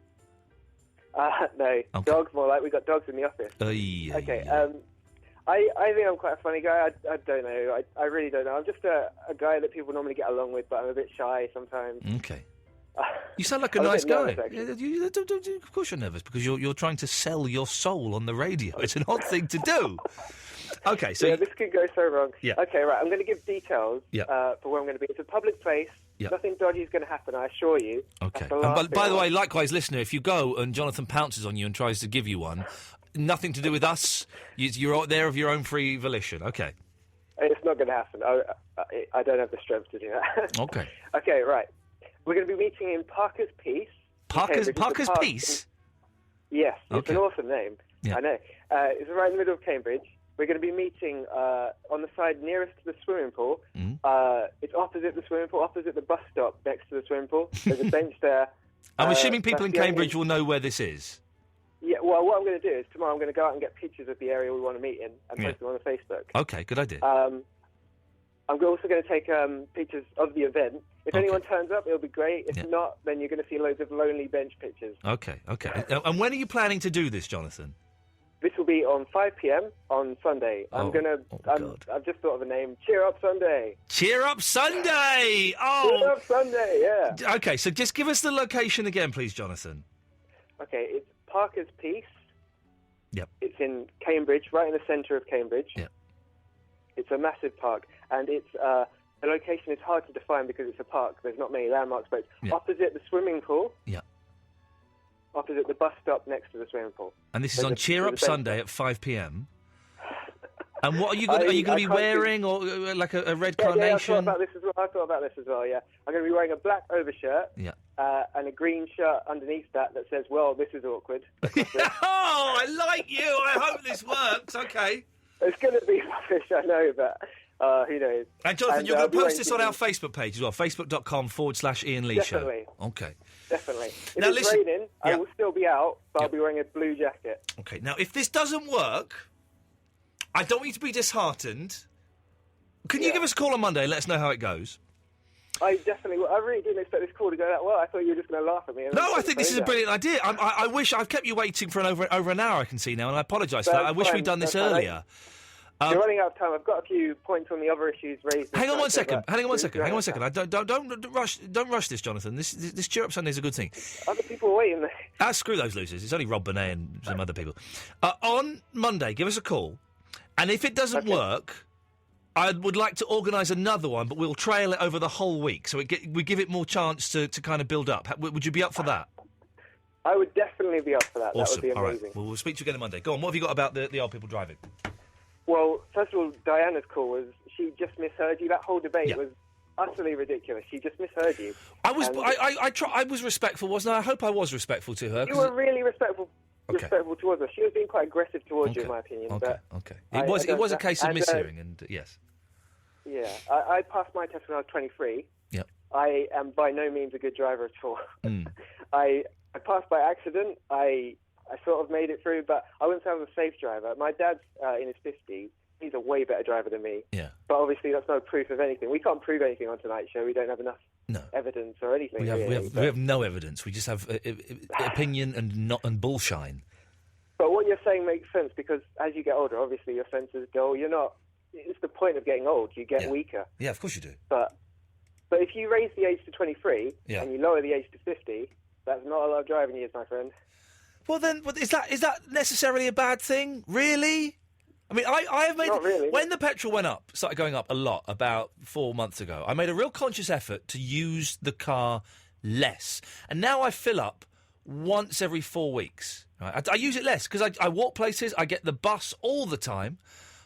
No. Okay. Dogs, more like. We've got dogs in the office.
Okay.
I think I'm quite a funny guy. I don't know. I really don't know. I'm just a guy that people normally get along with, but I'm a bit shy sometimes.
Okay. You sound like a
I'm
nice
bit
guy.
nervous,
Of course you're nervous, because you're trying to sell your soul on the radio. It's an odd thing to do. Okay, so...
Yeah, this could go so wrong.
Yeah.
Okay, right, I'm going to give details for where I'm going to be. It's a public place.
Yeah.
Nothing dodgy is going to happen, I assure you.
Okay. And by the way, likewise, listener, if you go and Jonathan pounces on you and tries to give you one, nothing to do with us. You're out there of your own free volition. Okay.
It's not going to happen. I don't have the strength to do that.
Okay.
Okay, right. We're going to be meeting in Parker's Peace.
Parker's Peace?
Yes, it's
Okay.
an awesome name.
Yeah.
I know. It's right in the middle of Cambridge. We're going to be meeting on the side nearest to the swimming pool. It's opposite the swimming pool, opposite the bus stop next to the swimming pool. There's a bench there.
I'm assuming people in
that's the only-
Cambridge will know where this is.
Yeah, well, what I'm going to do is tomorrow I'm going to go out and get pictures of the area we want to meet in and
Yeah.
post them on the Facebook.
Okay, good idea.
I'm also going to take pictures of the event. If anyone turns up, it'll be great. If not, then you're going to see loads of lonely bench pictures.
Okay. And when are you planning to do this, Jonathan?
This will be on 5 p.m. on Sunday. I've just thought of a name. Cheer Up Sunday.
Cheer Up Sunday! Oh!
Cheer Up Sunday, yeah.
Okay, so just give us the location again, please, Jonathan.
Okay, it's Parker's Peace.
Yep.
It's in Cambridge, right in the centre of Cambridge.
Yep.
It's a massive park, and it's the location is hard to define because it's a park. There's not many landmarks, but it's opposite the swimming pool.
Yeah.
Opposite the bus stop next to the swimming pool.
And this is on Cheer Up Sunday at 5 p.m. And what are you going to be wearing, or like a red carnation?
Yeah, I thought about this as well. Yeah, I'm going to be wearing a black overshirt.
Yeah.
And a green shirt underneath that says, "Well, this is awkward."
Oh, I like you. I hope this works. Okay.
It's going to be rubbish, I know, but who knows?
And Jonathan, you're going to post this on our Facebook page as well, facebook.com/Iain Lee Show.
Definitely.
Okay.
Definitely. If
Now,
it's
listen,
raining, I will still be out, but I'll be wearing a blue jacket.
Okay, now, if this doesn't work, I don't want you to be disheartened. Can you give us a call on Monday and let us know how it goes?
I definitely will. I really didn't expect this call to go that well. I thought you were just going to laugh at me.
No, I think this is a brilliant idea. I wish I've kept you waiting for over an hour, I can see now, and I apologise for that. I wish we'd done this earlier.
You're running out of time. I've got a few points on the other issues raised.
Hang on one second. Hang on one second. Don't rush this, Jonathan. This Cheer Up Sunday is a good thing.
Other people are waiting there.
Screw those losers. It's only Rob Bonet and some other people. On Monday, give us a call, and if it doesn't work, I would like to organise another one, but we'll trail it over the whole week, so we give it more chance to kind of build up. Would you be up for that?
I would definitely be up for that.
Awesome.
That would be amazing.
All right. Well, we'll speak to you again on Monday. Go on. What have you got about the old people driving?
Well, first of all, Diana's call was she just misheard you. That whole debate was utterly ridiculous. She just misheard you.
I was respectful, wasn't I? I hope I was respectful to her.
You were really respectful towards her. She was being quite aggressive towards you, in my opinion.
Okay. It was a case of mishearing, and yes.
Yeah, I passed my test when I was 23.
Yep.
I am by no means a good driver at all. I passed by accident. I sort of made it through, but I wouldn't say I was a safe driver. My dad's in his 50s. He's a way better driver than me.
Yeah.
But obviously that's no proof of anything. We can't prove anything on tonight's show. We don't have enough evidence or anything.
We have no evidence. We just have opinion and bullshine.
But what you're saying makes sense, because as you get older, obviously your senses dull. You're not... It's the point of getting old. You get weaker.
Yeah, of course you do.
But if you raise the age to 23 and you lower the age to 50, that's not a lot of driving years, my friend.
Well, then, is that necessarily a bad thing? Really? I mean, I have made...
Not really.
When the petrol started going up a lot about 4 months ago, I made a real conscious effort to use the car less. And now I fill up once every 4 weeks. Right? I use it less because I walk places, I get the bus all the time,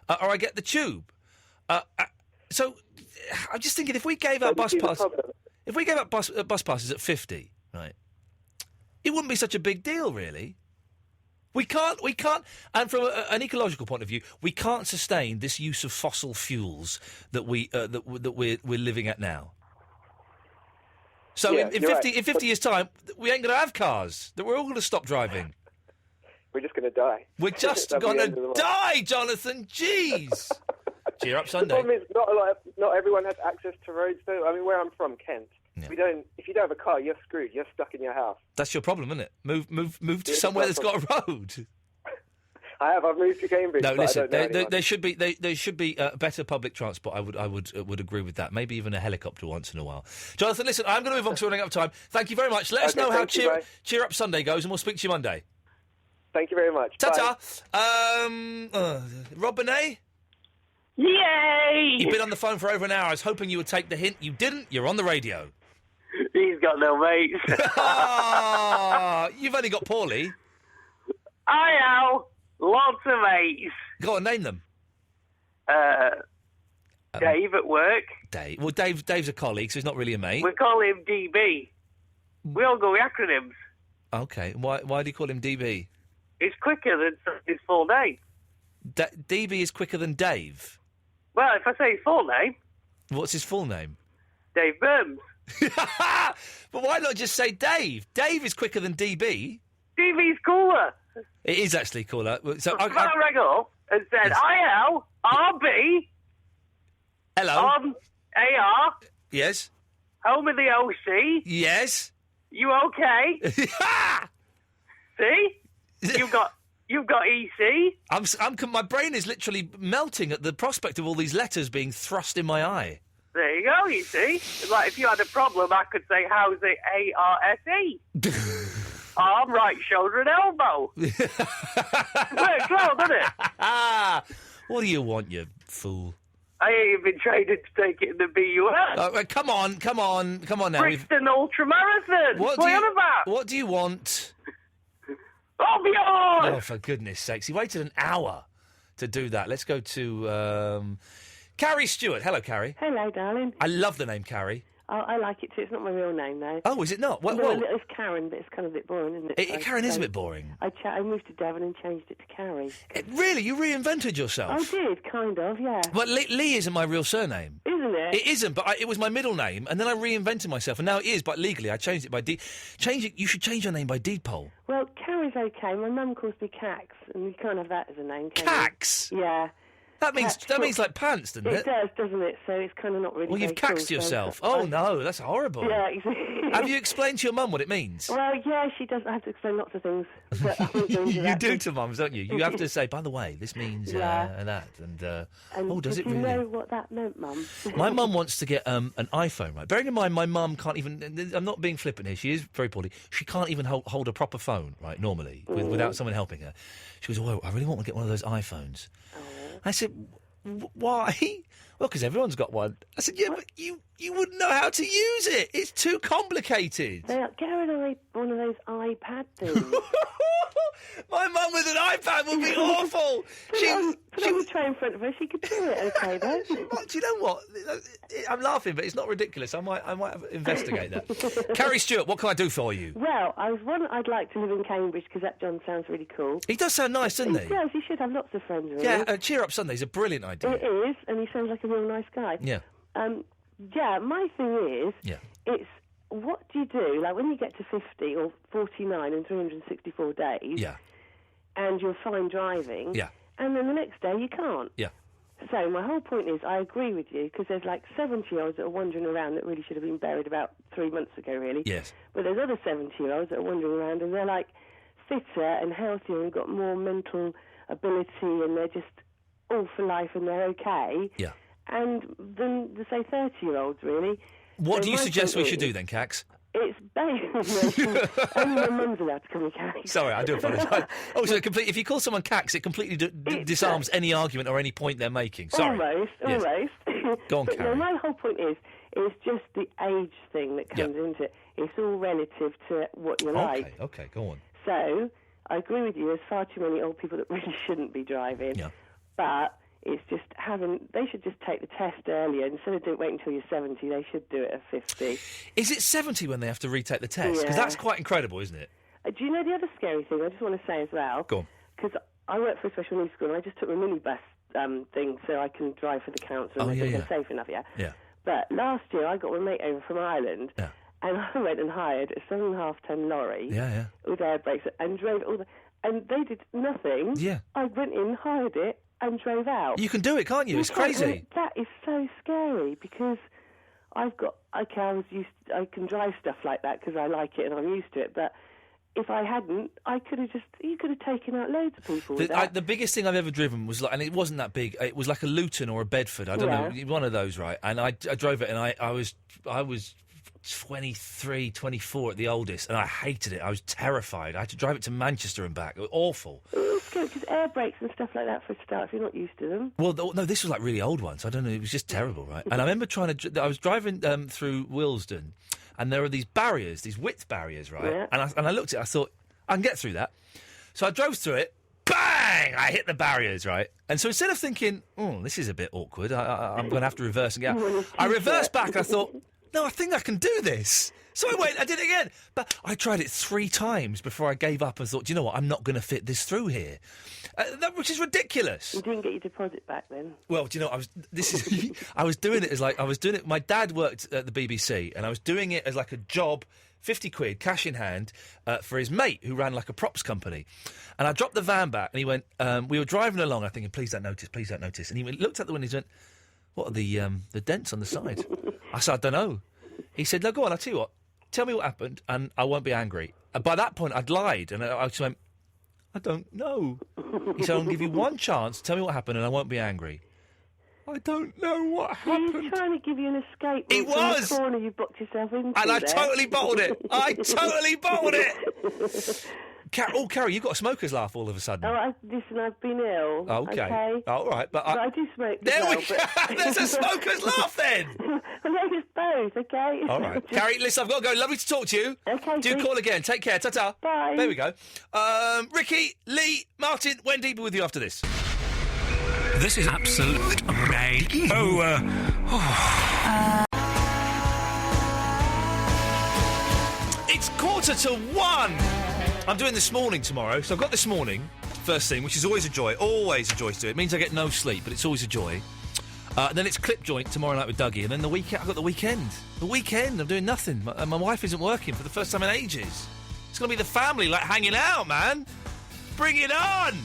or I get the tube. So I'm just thinking, if we gave out bus passes... If we gave out bus passes at 50, right... It wouldn't be such a big deal, really. We can't, and from an ecological point of view, we can't sustain this use of fossil fuels that we're living at now. So in 50 years' time, we ain't going to have cars. That we're all going to stop driving.
We're just going to die.
We're just going to die, Jonathan. Jeez. Cheer Up Sunday.
The problem is not everyone has access to roads, though. I mean, where I'm from, Kent. Yeah. If you don't have a car, you're screwed. You're stuck in your house.
That's your problem, isn't it? Move to somewhere that's got a road.
I've moved to Cambridge.
No, listen. There should be better public transport. I would agree with that. Maybe even a helicopter once in a while. Jonathan, listen. I'm going to move on to running out of time. Thank you very much. Let us know how Cheer Up Sunday goes, and we'll speak to you Monday.
Thank you very much.
Ta-ta. Rob Bonet?
Yay!
You've been on the phone for over an hour. I was hoping you would take the hint. You didn't. You're on the radio.
He's got no mates.
You've only got Paulie.
I know. Lots of mates.
Go on, name them.
Dave at work.
Dave. Well, Dave's a colleague, so he's not really a mate.
We call him DB. We all go with acronyms.
Okay. Why do you call him DB?
It's quicker than his full name.
DB is quicker than Dave?
Well, if I say his full name...
What's his full name?
Dave Burns.
But why not just say Dave? Dave is quicker than DB.
DB's cooler.
It is actually cooler. So
I rang up and said, IL, RB...
Hello.
AR...
Yes.
Home of the OC...
Yes.
You okay? See? You've got EC.
My brain is literally melting at the prospect of all these letters being thrust in my eye.
There you go, you see. Like, if you had a problem, I could say, how's it ARSE? Arm, right shoulder and elbow. Works well, doesn't it?
What do you want, you fool?
I ain't even trained to take it in the BUS.
Come on now.
Brixton Ultramarathon. What are you on about?
What do you want?
Oh,
Oh, for goodness sakes. He waited an hour to do that. Let's go to Carrie Stewart. Hello, Carrie.
Hello, darling.
I love the name Carrie.
I like it too. It's not my real name, though.
Oh, is it not?
No, it's Karen, but it's kind of a bit boring, isn't it?
Karen is a bit boring.
I moved to Devon and changed it to Carrie.
Really? You reinvented yourself?
I did, kind of, yeah.
Well, Lee isn't my real surname.
Isn't it?
It isn't, but it was my middle name, and then I reinvented myself, and now it is, but legally I changed it by deed. You should change your name by deed poll.
Well, Carrie's okay. My mum calls me Cax, and you can't have that as a name, can
Cax?
you? Yeah.
That means like pants, doesn't it?
It does, doesn't it? So it's kind of not really.
Well, you've caxed yourself. Oh no, that's horrible.
Yeah, exactly.
Have you explained to your mum what it means?
Well, yeah, she does. I have to explain lots of things. But I won't go into
You
that.
do to mums, don't you? You have to say, by the way, this means
Yeah.
that, and
And
does it
did you
really?
know what that meant, Mum?
My mum wants to get an iPhone, right? Bearing in mind, my mum can't even... I'm not being flippant here. She is very poorly. She can't even hold a proper phone, right, normally, without someone helping her. She goes, oh, I really want to get one of those iPhones. I said, why? Well, because everyone's got one. I said, yeah, but you wouldn't know how to use it. It's too complicated.
Get her one of those iPad things.
My mum with an iPad would be awful.
Put on the tray in front of her. She could do it, okay, though.
Do you know what? I'm laughing, but it's not ridiculous. I might investigate that. Carrie Stewart, what can I do for you?
Well, I'd like to live in Cambridge because that John sounds really cool.
He does sound nice, doesn't he?
He does. He should have lots of friends, really.
Yeah, Cheer Up Sunday's a brilliant idea.
It is, and he sounds like a real nice guy.
Yeah.
Yeah, my thing is, it's what do you do? Like when you get to 50 or 49 and 364 days, and you're fine driving, and then the next day you can't.
Yeah.
So my whole point is, I agree with you because there's like 70-year-olds that are wandering around that really should have been buried about 3 months ago, really.
Yes.
But there's other 70-year-olds that are wandering around and they're like fitter and healthier and got more mental ability and they're just all for life and they're okay.
Yeah.
And then the say 30-year-olds really.
What
So
do you
my
suggest we
point
should
is,
do then, Cax?
It's basically only my mum's allowed to come and Cax.
Sorry, I do apologise. Oh, so if you call someone Cax, it completely disarms any argument or any point they're making. Sorry.
Almost.
Go on,
But
Carrie.
no, my whole point is just the age thing that comes into it. It's all relative to what you like.
Okay, go on.
So, I agree with you, there's far too many old people that really shouldn't be driving.
Yeah.
But it's just they should just take the test earlier. Instead of waiting until you're 70, they should do it at 50.
Is it 70 when they have to retake the test? Because
Yeah.
that's quite incredible, isn't it?
Do you know the other scary thing I just want to say as well?
Go on.
Because I work for a special needs school and I just took a minibus thing so I can drive for the council and I think they're safe enough,
Yeah.
But last year I got my mate over from Ireland and I went and hired a 7.5-ton lorry with air brakes and drove all the... And they did nothing.
Yeah.
I went in, hired it and drove out.
You can do it, can't you? It's crazy.
That is so scary because I've got... Okay, I can drive stuff like that because I like it and I'm used to it, but... If I hadn't, you could have taken out loads of people with that.
The biggest thing I've ever driven was and it wasn't that big. It was like a Luton or a Bedford. I don't know, one of those, right? And I drove it, and I was 23, 24 at the oldest, and I hated it. I was terrified. I had to drive it to Manchester and back. It was awful.
It was good because air brakes and stuff like that for a start. If you're not used to them.
Well, no, this was like really old ones. I don't know. It was just terrible, right? And I remember I was driving through Willesden. And there are these barriers, these width barriers, right?
Yeah.
And I looked at it, I thought, I can get through that. So I drove through it, bang! I hit the barriers, right? And so instead of thinking, this is a bit awkward, I'm going to have to reverse and get out, I reversed back and I thought, no, I think I can do this. So I did it again. But I tried it 3 times before I gave up and thought, do you know what, I'm not going to fit this through here. Which is ridiculous.
You didn't get your deposit back then?
Well, do you know, I was doing it, my dad worked at the BBC, and I was doing it as like a job, 50 quid, cash in hand, for his mate who ran like a props company. And I dropped the van back, and he went, we were driving along, I thinking, please don't notice. And he looked at the window and he went, what are the dents on the side? I said, I don't know. He said, no, go on, I'll tell you what. Tell me what happened, and I won't be angry. And by that point, I'd lied, and I just went, I don't know. He said, I'll give you one chance, tell me what happened, and I won't be angry. I don't know what happened.
He was trying to give you an escape
It
from
was!
the corner you booked yourself into.
And I
there.
totally bottled it. I totally bottled it. Carrie, you've got a smoker's laugh all of a sudden.
Listen, I've been ill.
Okay. All right, but
I do smoke.
There we
go.
There's a smoker's laugh then.
Well, it's both, okay?
All right. Carrie, listen, I've got to go. Lovely to talk to you.
Okay.
Do call again. Take care. Ta-ta.
Bye.
There we go. Ricky, Lee, Martin, Wendy, be with you after this.
This is absolute radio.
It's 1:45. I'm doing This Morning tomorrow, so I've got This Morning, first thing, which is always a joy to do. It means I get no sleep, but it's always a joy. Then it's Clip Joint tomorrow night with Dougie, and then I've got the weekend. The weekend, I'm doing nothing. My wife isn't working for the first time in ages. It's going to be the family, like, hanging out, man. Bring it on!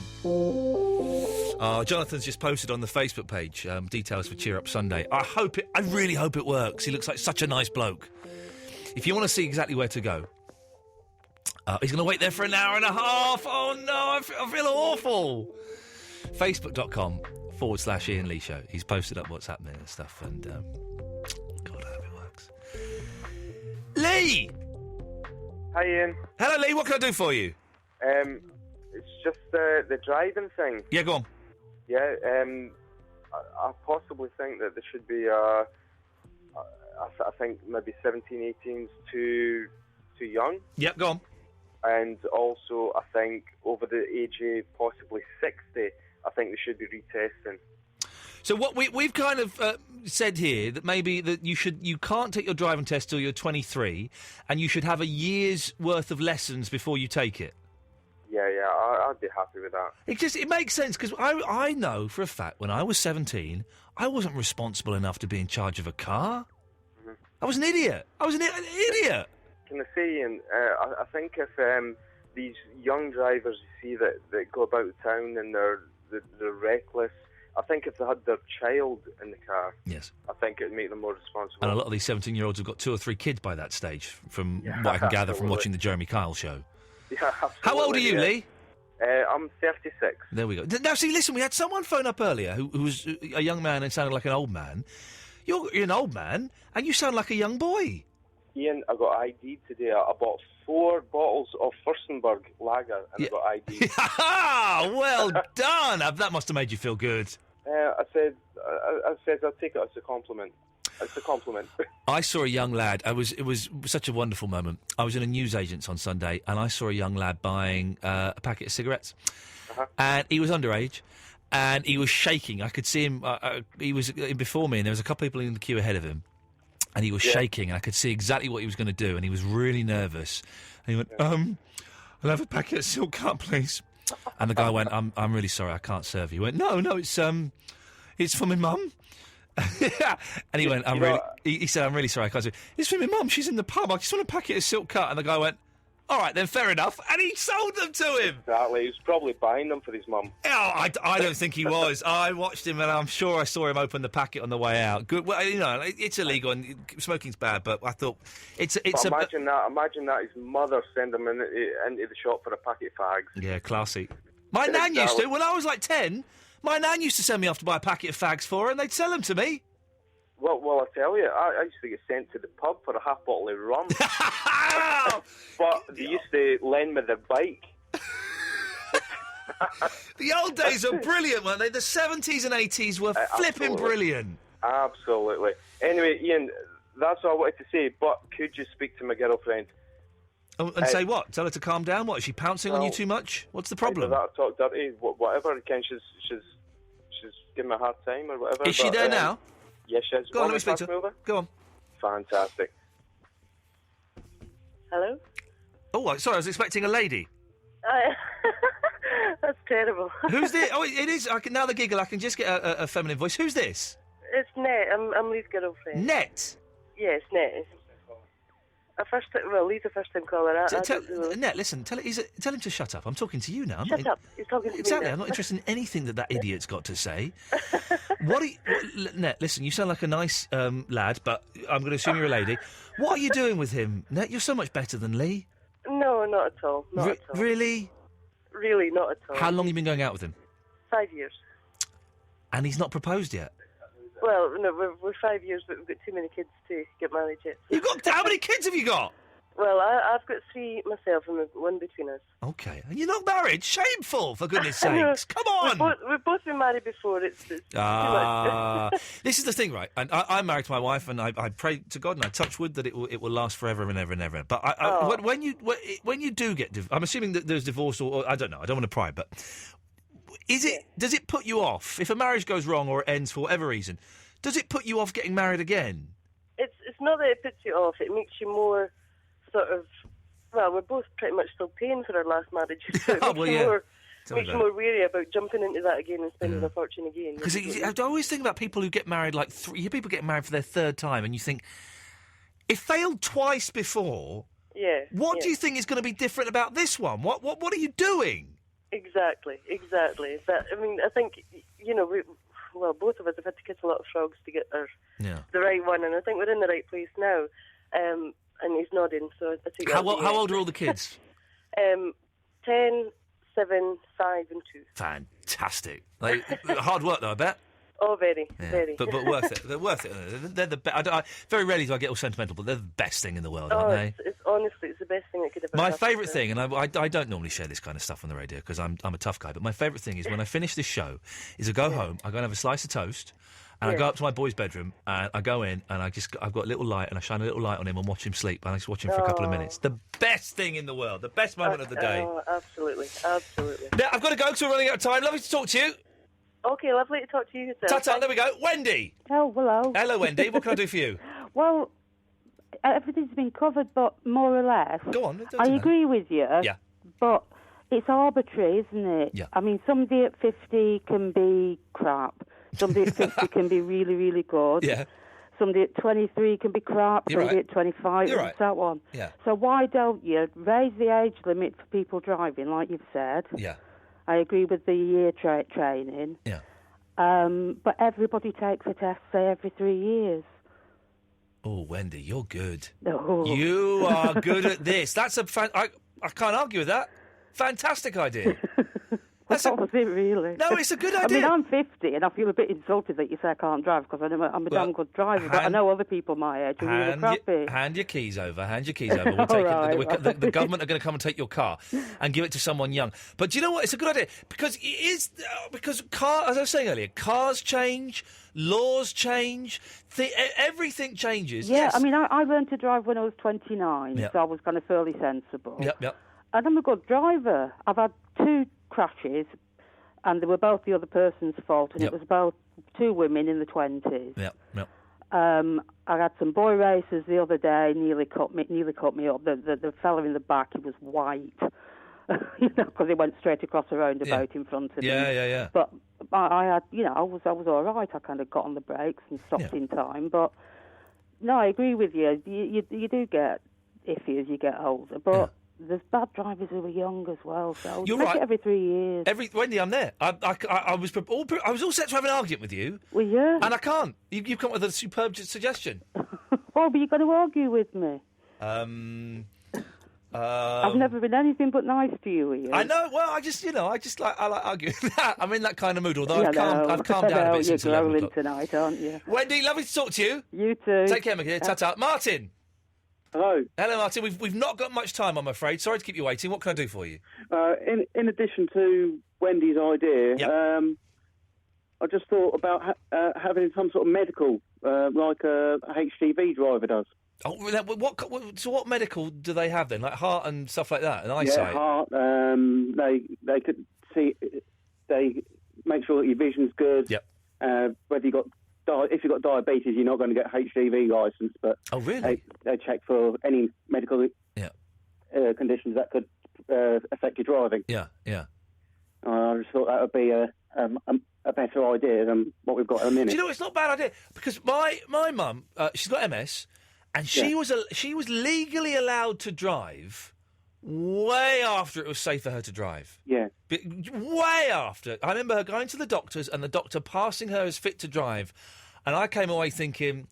Jonathan's just posted on the Facebook page details for Cheer Up Sunday. I really hope it works. He looks like such a nice bloke. If you want to see exactly where to go, he's going to wait there for an hour and a half. Oh, no, I feel awful. Facebook.com/Iain Lee Show. He's posted up what's happening and stuff, and God, I hope it works. Lee!
Hi, Ian.
Hello, Lee. What can I do for you?
It's just the driving thing.
Yeah, go on.
Yeah, I possibly think that there should be I think maybe 17, 18's too young.
Yep, go on.
And also, I think over the age of possibly 60, I think they should be retesting.
So what we've kind of said here that maybe that you can't take your driving test till you're 23, and you should have a year's worth of lessons before you take it.
Yeah, I'd be happy with that.
It makes sense, because I know for a fact when I was 17, I wasn't responsible enough to be in charge of a car. Mm-hmm. I was an idiot. An idiot.
Can I say, Ian, I think if these young drivers you see that go about town and they're reckless, I think if they had their child in the car,
yes,
I think it would make them more responsible.
And a lot of these 17-year-olds have got 2 or 3 kids by that stage, from what I can gather from watching the Jeremy Kyle show.
Yeah, absolutely.
How old are you, Lee?
I'm 36.
There we go. Now, see, listen, we had someone phone up earlier who was a young man and sounded like an old man. You're an old man, and you sound like a young boy.
Ian, I got ID today. I bought 4 bottles of Furstenberg lager, and I got ID.
Well done! That must have made you feel good.
I said I'll take it as a compliment. It's a compliment.
I saw a young lad. It was such a wonderful moment. I was in a newsagent's on Sunday, and I saw a young lad buying a packet of cigarettes. Uh-huh. And he was underage, and he was shaking. I could see him. He was before me, and there was a couple of people in the queue ahead of him, and he was shaking. And I could see exactly what he was going to do, and he was really nervous. And he went, "I'll have a packet of silk cut, please." And the guy went, "I'm really sorry, I can't serve you." He went, "No, it's for my mum." And he went, he said, "I'm really sorry, I can't serve you. It's for my mum, she's in the pub, I just want a packet of silk cut." And the guy went, "All right, then, fair enough." And he sold them to him.
Exactly, he was probably buying them for his mum.
Oh, I don't think he was. I watched him, and I'm sure I saw him open the packet on the way out. Good, well, it's illegal, and smoking's bad, but I thought
imagine that his mother sent him into the shop for a packet of fags.
Yeah, classy. My nan used to. When I was like 10, my nan used to send me off to buy a packet of fags for her, and they'd sell them to me.
Well, I tell you, I used to get sent to the pub for a half bottle of rum. But they used to lend me their bike.
The old days are brilliant, weren't they? The 70s and 80s were flipping brilliant.
Absolutely. Anyway, Ian, that's all I wanted to say, but could you speak to my girlfriend?
Oh, and say what? Tell her to calm down? What, is she pouncing on you too much? What's the problem?
That talk dirty, whatever. She's giving me a hard time or whatever.
Is she there now?
Yes, she is.
Go on, let me speak to her. Go on.
Fantastic.
Hello?
Oh, sorry, I was expecting a lady.
That's terrible.
Who's this? Oh, it is. Now the giggle, I can just get a feminine voice. Who's this?
It's Net. I'm Lee's girlfriend.
Net?
Yes, Net. Lee's a first-time caller.
Net, listen, tell him to shut up. I'm talking to you now.
Shut up. He's talking to me
Exactly.
now.
I'm not interested in anything that idiot's got to say. Net, listen, you sound like a nice lad, but I'm going to assume you're a lady. What are you doing with him, Net? You're so much better than Lee.
No, not at all. Not at all.
Really?
Really, not at all.
How long have you been going out with him?
5 years.
And he's not proposed yet?
Well, no, we're 5 years, but we've got too many kids to get married yet.
How many kids have you got?
Well, I've got 3 myself and there's 1 between us.
Okay. And you're not married? Shameful, for goodness sakes. Come on!
We've both been married before. It's too much.
This is the thing, right? And I'm married to my wife, and I pray to God and I touch wood that it will last forever and ever and ever. But when you do get I'm assuming that there's divorce, or I don't know, I don't want to pry, but Does it put you off if a marriage goes wrong or it ends for whatever reason? Does it put you off getting married again?
It's not that it puts you off. It makes you more sort of. Well, we're both pretty much still paying for our last marriages. So makes you more wary about jumping into that again and spending a fortune again.
Because I always think about people who get married you hear people get married for their third time, and you think, it failed twice before.
Yeah.
What do you think is going to be different about this one? What are you doing?
Exactly. I think both of us have had to kiss a lot of frogs to get the right one, and I think we're in the right place now. And he's nodding, so I think.
How old are all the kids?
10, 7, 5, and 2.
Fantastic. Hard work, though, I bet.
Oh, very.
But worth it. They're worth it. They're the best. Very rarely do I get all sentimental, but they're the best thing in the world, aren't they?
It's honestly, it's the best thing that could ever
My
happen.
favourite thing, and I don't normally share this kind of stuff on the radio because I'm a tough guy, but my favourite thing is when I finish this show, is I go home, I go and have a slice of toast, and I go up to my boy's bedroom, and I go in, and I've got a little light, and I shine a little light on him and watch him sleep, and I just watch him for a couple of minutes. The best thing in the world, the best moment of the day.
Oh, absolutely.
Now, I've got to go because we're running out of time. Lovely to talk to you.
Okay, lovely to talk to you.
Ta-ta, there we go. Wendy.
Oh, hello.
Hello, Wendy. What can I do for you?
Well, everything's been covered, but more or less.
Go on.
I agree with you.
Yeah.
But it's arbitrary, isn't it?
Yeah.
I mean, somebody at 50 can be crap. Somebody at 50 can be really, really good.
Yeah.
Somebody at 23 can be crap.
You're
Somebody
right.
at 25
You're
and
right.
so on.
Yeah.
So why don't you raise the age limit for people driving, like you've said?
Yeah.
I agree with the year training.
Yeah.
But everybody takes a test, say, every 3 years.
Oh, Wendy, you're good.
Oh.
You are good at this. That's I can't argue with that. Fantastic idea.
That's was it, really?
No, it's a good idea.
I mean, I'm 50, and I feel a bit insulted that you say I can't drive, because I'm a damn good driver, but I know other people my age are really crappy.
Hand your keys over. We'll take it. The government are going to come and take your car and give it to someone young. But do you know what? It's a good idea, because it is because as I was saying earlier, cars change, laws change, everything changes.
Yeah,
yes.
I mean, I learned to drive when I was 29,
Yep.
so I was kind of fairly sensible.
Yep.
And I'm a good driver. I've had 2 crashes, and they were both the other person's fault, and
Yep.
it was both 2 women in the 20s.
Yep.
I had some boy racers the other day nearly cut me up. The fella in the back, he was white, because he went straight across the roundabout in front of me.
Yeah.
But I had, I was all right. I kind of got on the brakes and stopped in time. But no, I agree with you. You do get iffy as you get older, but. There's bad drivers who are young as well, so
You're
make
right.
it every 3 years.
Wendy, I'm there. I was all set to have an argument with you.
Well, yeah.
And I can't. You've come up with a superb suggestion.
Well, but you're going to argue with me. I've never been anything but nice to you, Ian.
I know. Well, I like arguing. I'm in that kind of mood. Although I've calmed down a bit since 11
You're
o'clock.
growling tonight, aren't you?
Wendy, lovely to talk to you.
You too.
Take care, my dear. Ta-ta. Martin.
Hello.
Hello, Martin. We've not got much time, I'm afraid. Sorry to keep you waiting. What can I do for you?
In addition to Wendy's idea, I just thought about having some sort of medical, like a HGV driver does.
Oh, what medical do they have then? Like heart and stuff like that, and eyesight?
Yeah, heart. They could see. They make sure that your vision's good.
Yep.
Whether you got. If you've got diabetes, you're not going to get a HGV licence, but
oh, really?
They check for any medical conditions that could affect your driving.
Yeah.
I just thought that would be a better idea than what we've got at the minute.
Do you know, it's not a bad idea, because my mum, she's got MS, and she was legally allowed to drive way after it was safe for her to drive.
Yeah.
Way after. I remember her going to the doctors and the doctor passing her as fit to drive, and I came away thinking,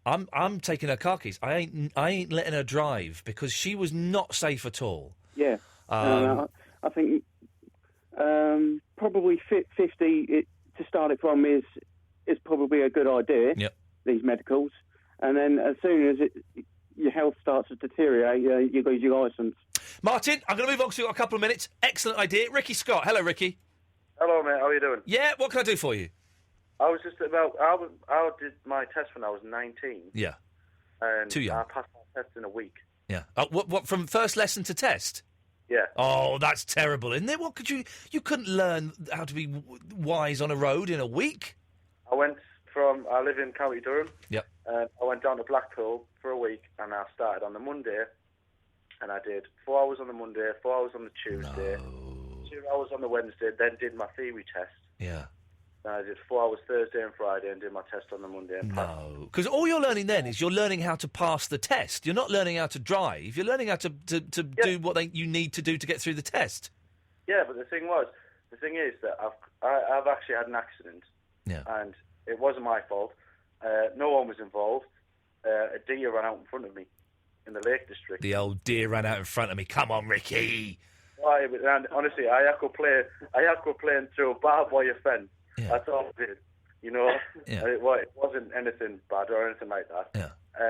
I'm taking her car keys. I ain't letting her drive, because she was not safe at all.
Yeah. I think probably 50 to start it from is probably a good idea.
Yep.
These medicals, and then as soon as your health starts to deteriorate, you lose your licence.
Martin, I'm going to move on to a couple of minutes. Excellent idea. Ricky Scott. Hello, Ricky.
Hello, mate. How are you doing?
Yeah, what can I do for you?
I was just about... I did my test when I was 19.
Yeah.
And
Too young.
I passed my test in a week.
Yeah. What from first lesson to test?
Yeah.
Oh, that's terrible, isn't it? What could you couldn't learn how to be wise on a road in a week?
I live in County Durham.
Yep.
I went down to Blackpool for a week, and I started on the Monday, and I did 4 hours on the Monday, 4 hours on the Tuesday, 2 hours on the Wednesday, then did my theory test.
Yeah.
Then I did 4 hours Thursday and Friday, and did my test on the Monday. And
No, because all you're learning then is you're learning how to pass the test. You're not learning how to drive. You're learning how to do what you need to do to get through the test.
Yeah, but the thing is that I've actually had an accident.
Yeah.
And it wasn't my fault. No one was involved. A deer ran out in front of me in the Lake District.
The old deer ran out in front of me. Come on, Ricky.
And honestly, I had to go playing through a barbed wire fence.
Yeah.
That's all I did. You know,
Yeah.
It wasn't anything bad or anything like that.
Yeah.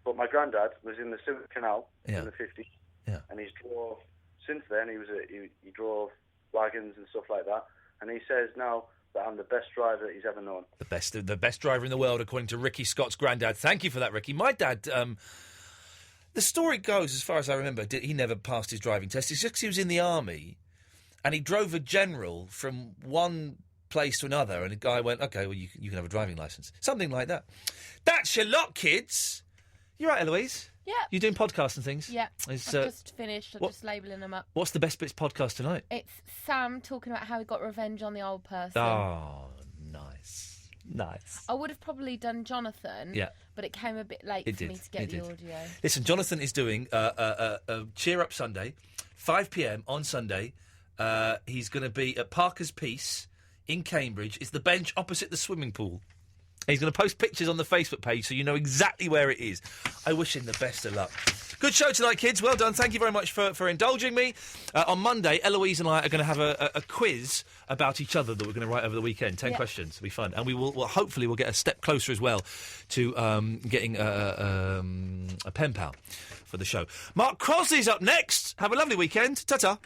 But my granddad was in the Suez Canal
Yeah.
in the 50s.
Yeah.
And he's drove, since then, he drove wagons and stuff like that. And he says now that I'm the best driver that he's ever known.
The best driver in the world, according to Ricky Scott's granddad. Thank you for that, Ricky. My dad, the story goes, as far as I remember, he never passed his driving test. It's just 'cause he was in the army, and he drove a General from one place to another, and the guy went, OK, well, you can have a driving licence. Something like that. That's your lot, kids. You right, Eloise?
Yeah.
You doing podcasts and things?
Yeah. I've just finished. I'm just labelling them up.
What's the Best Bits podcast tonight?
It's Sam talking about how he got revenge on the old person.
Oh, nice. Nice.
I would have probably done Jonathan,
Yeah.
but it came a bit late for me to get the audio.
Listen, Jonathan is doing a Cheer Up Sunday, 5 p.m. on Sunday. He's going to be at Parker's Piece in Cambridge. It's the bench opposite the swimming pool. He's going to post pictures on the Facebook page so you know exactly where it is. I wish him the best of luck. Good show tonight, kids. Well done. Thank you very much for indulging me. On Monday, Eloise and I are going to have a quiz about each other that we're going to write over the weekend. 10 questions. It'll be fun. And hopefully we'll get a step closer as well to getting a pen pal for the show. Mark Crosley's up next. Have a lovely weekend. Ta-ta.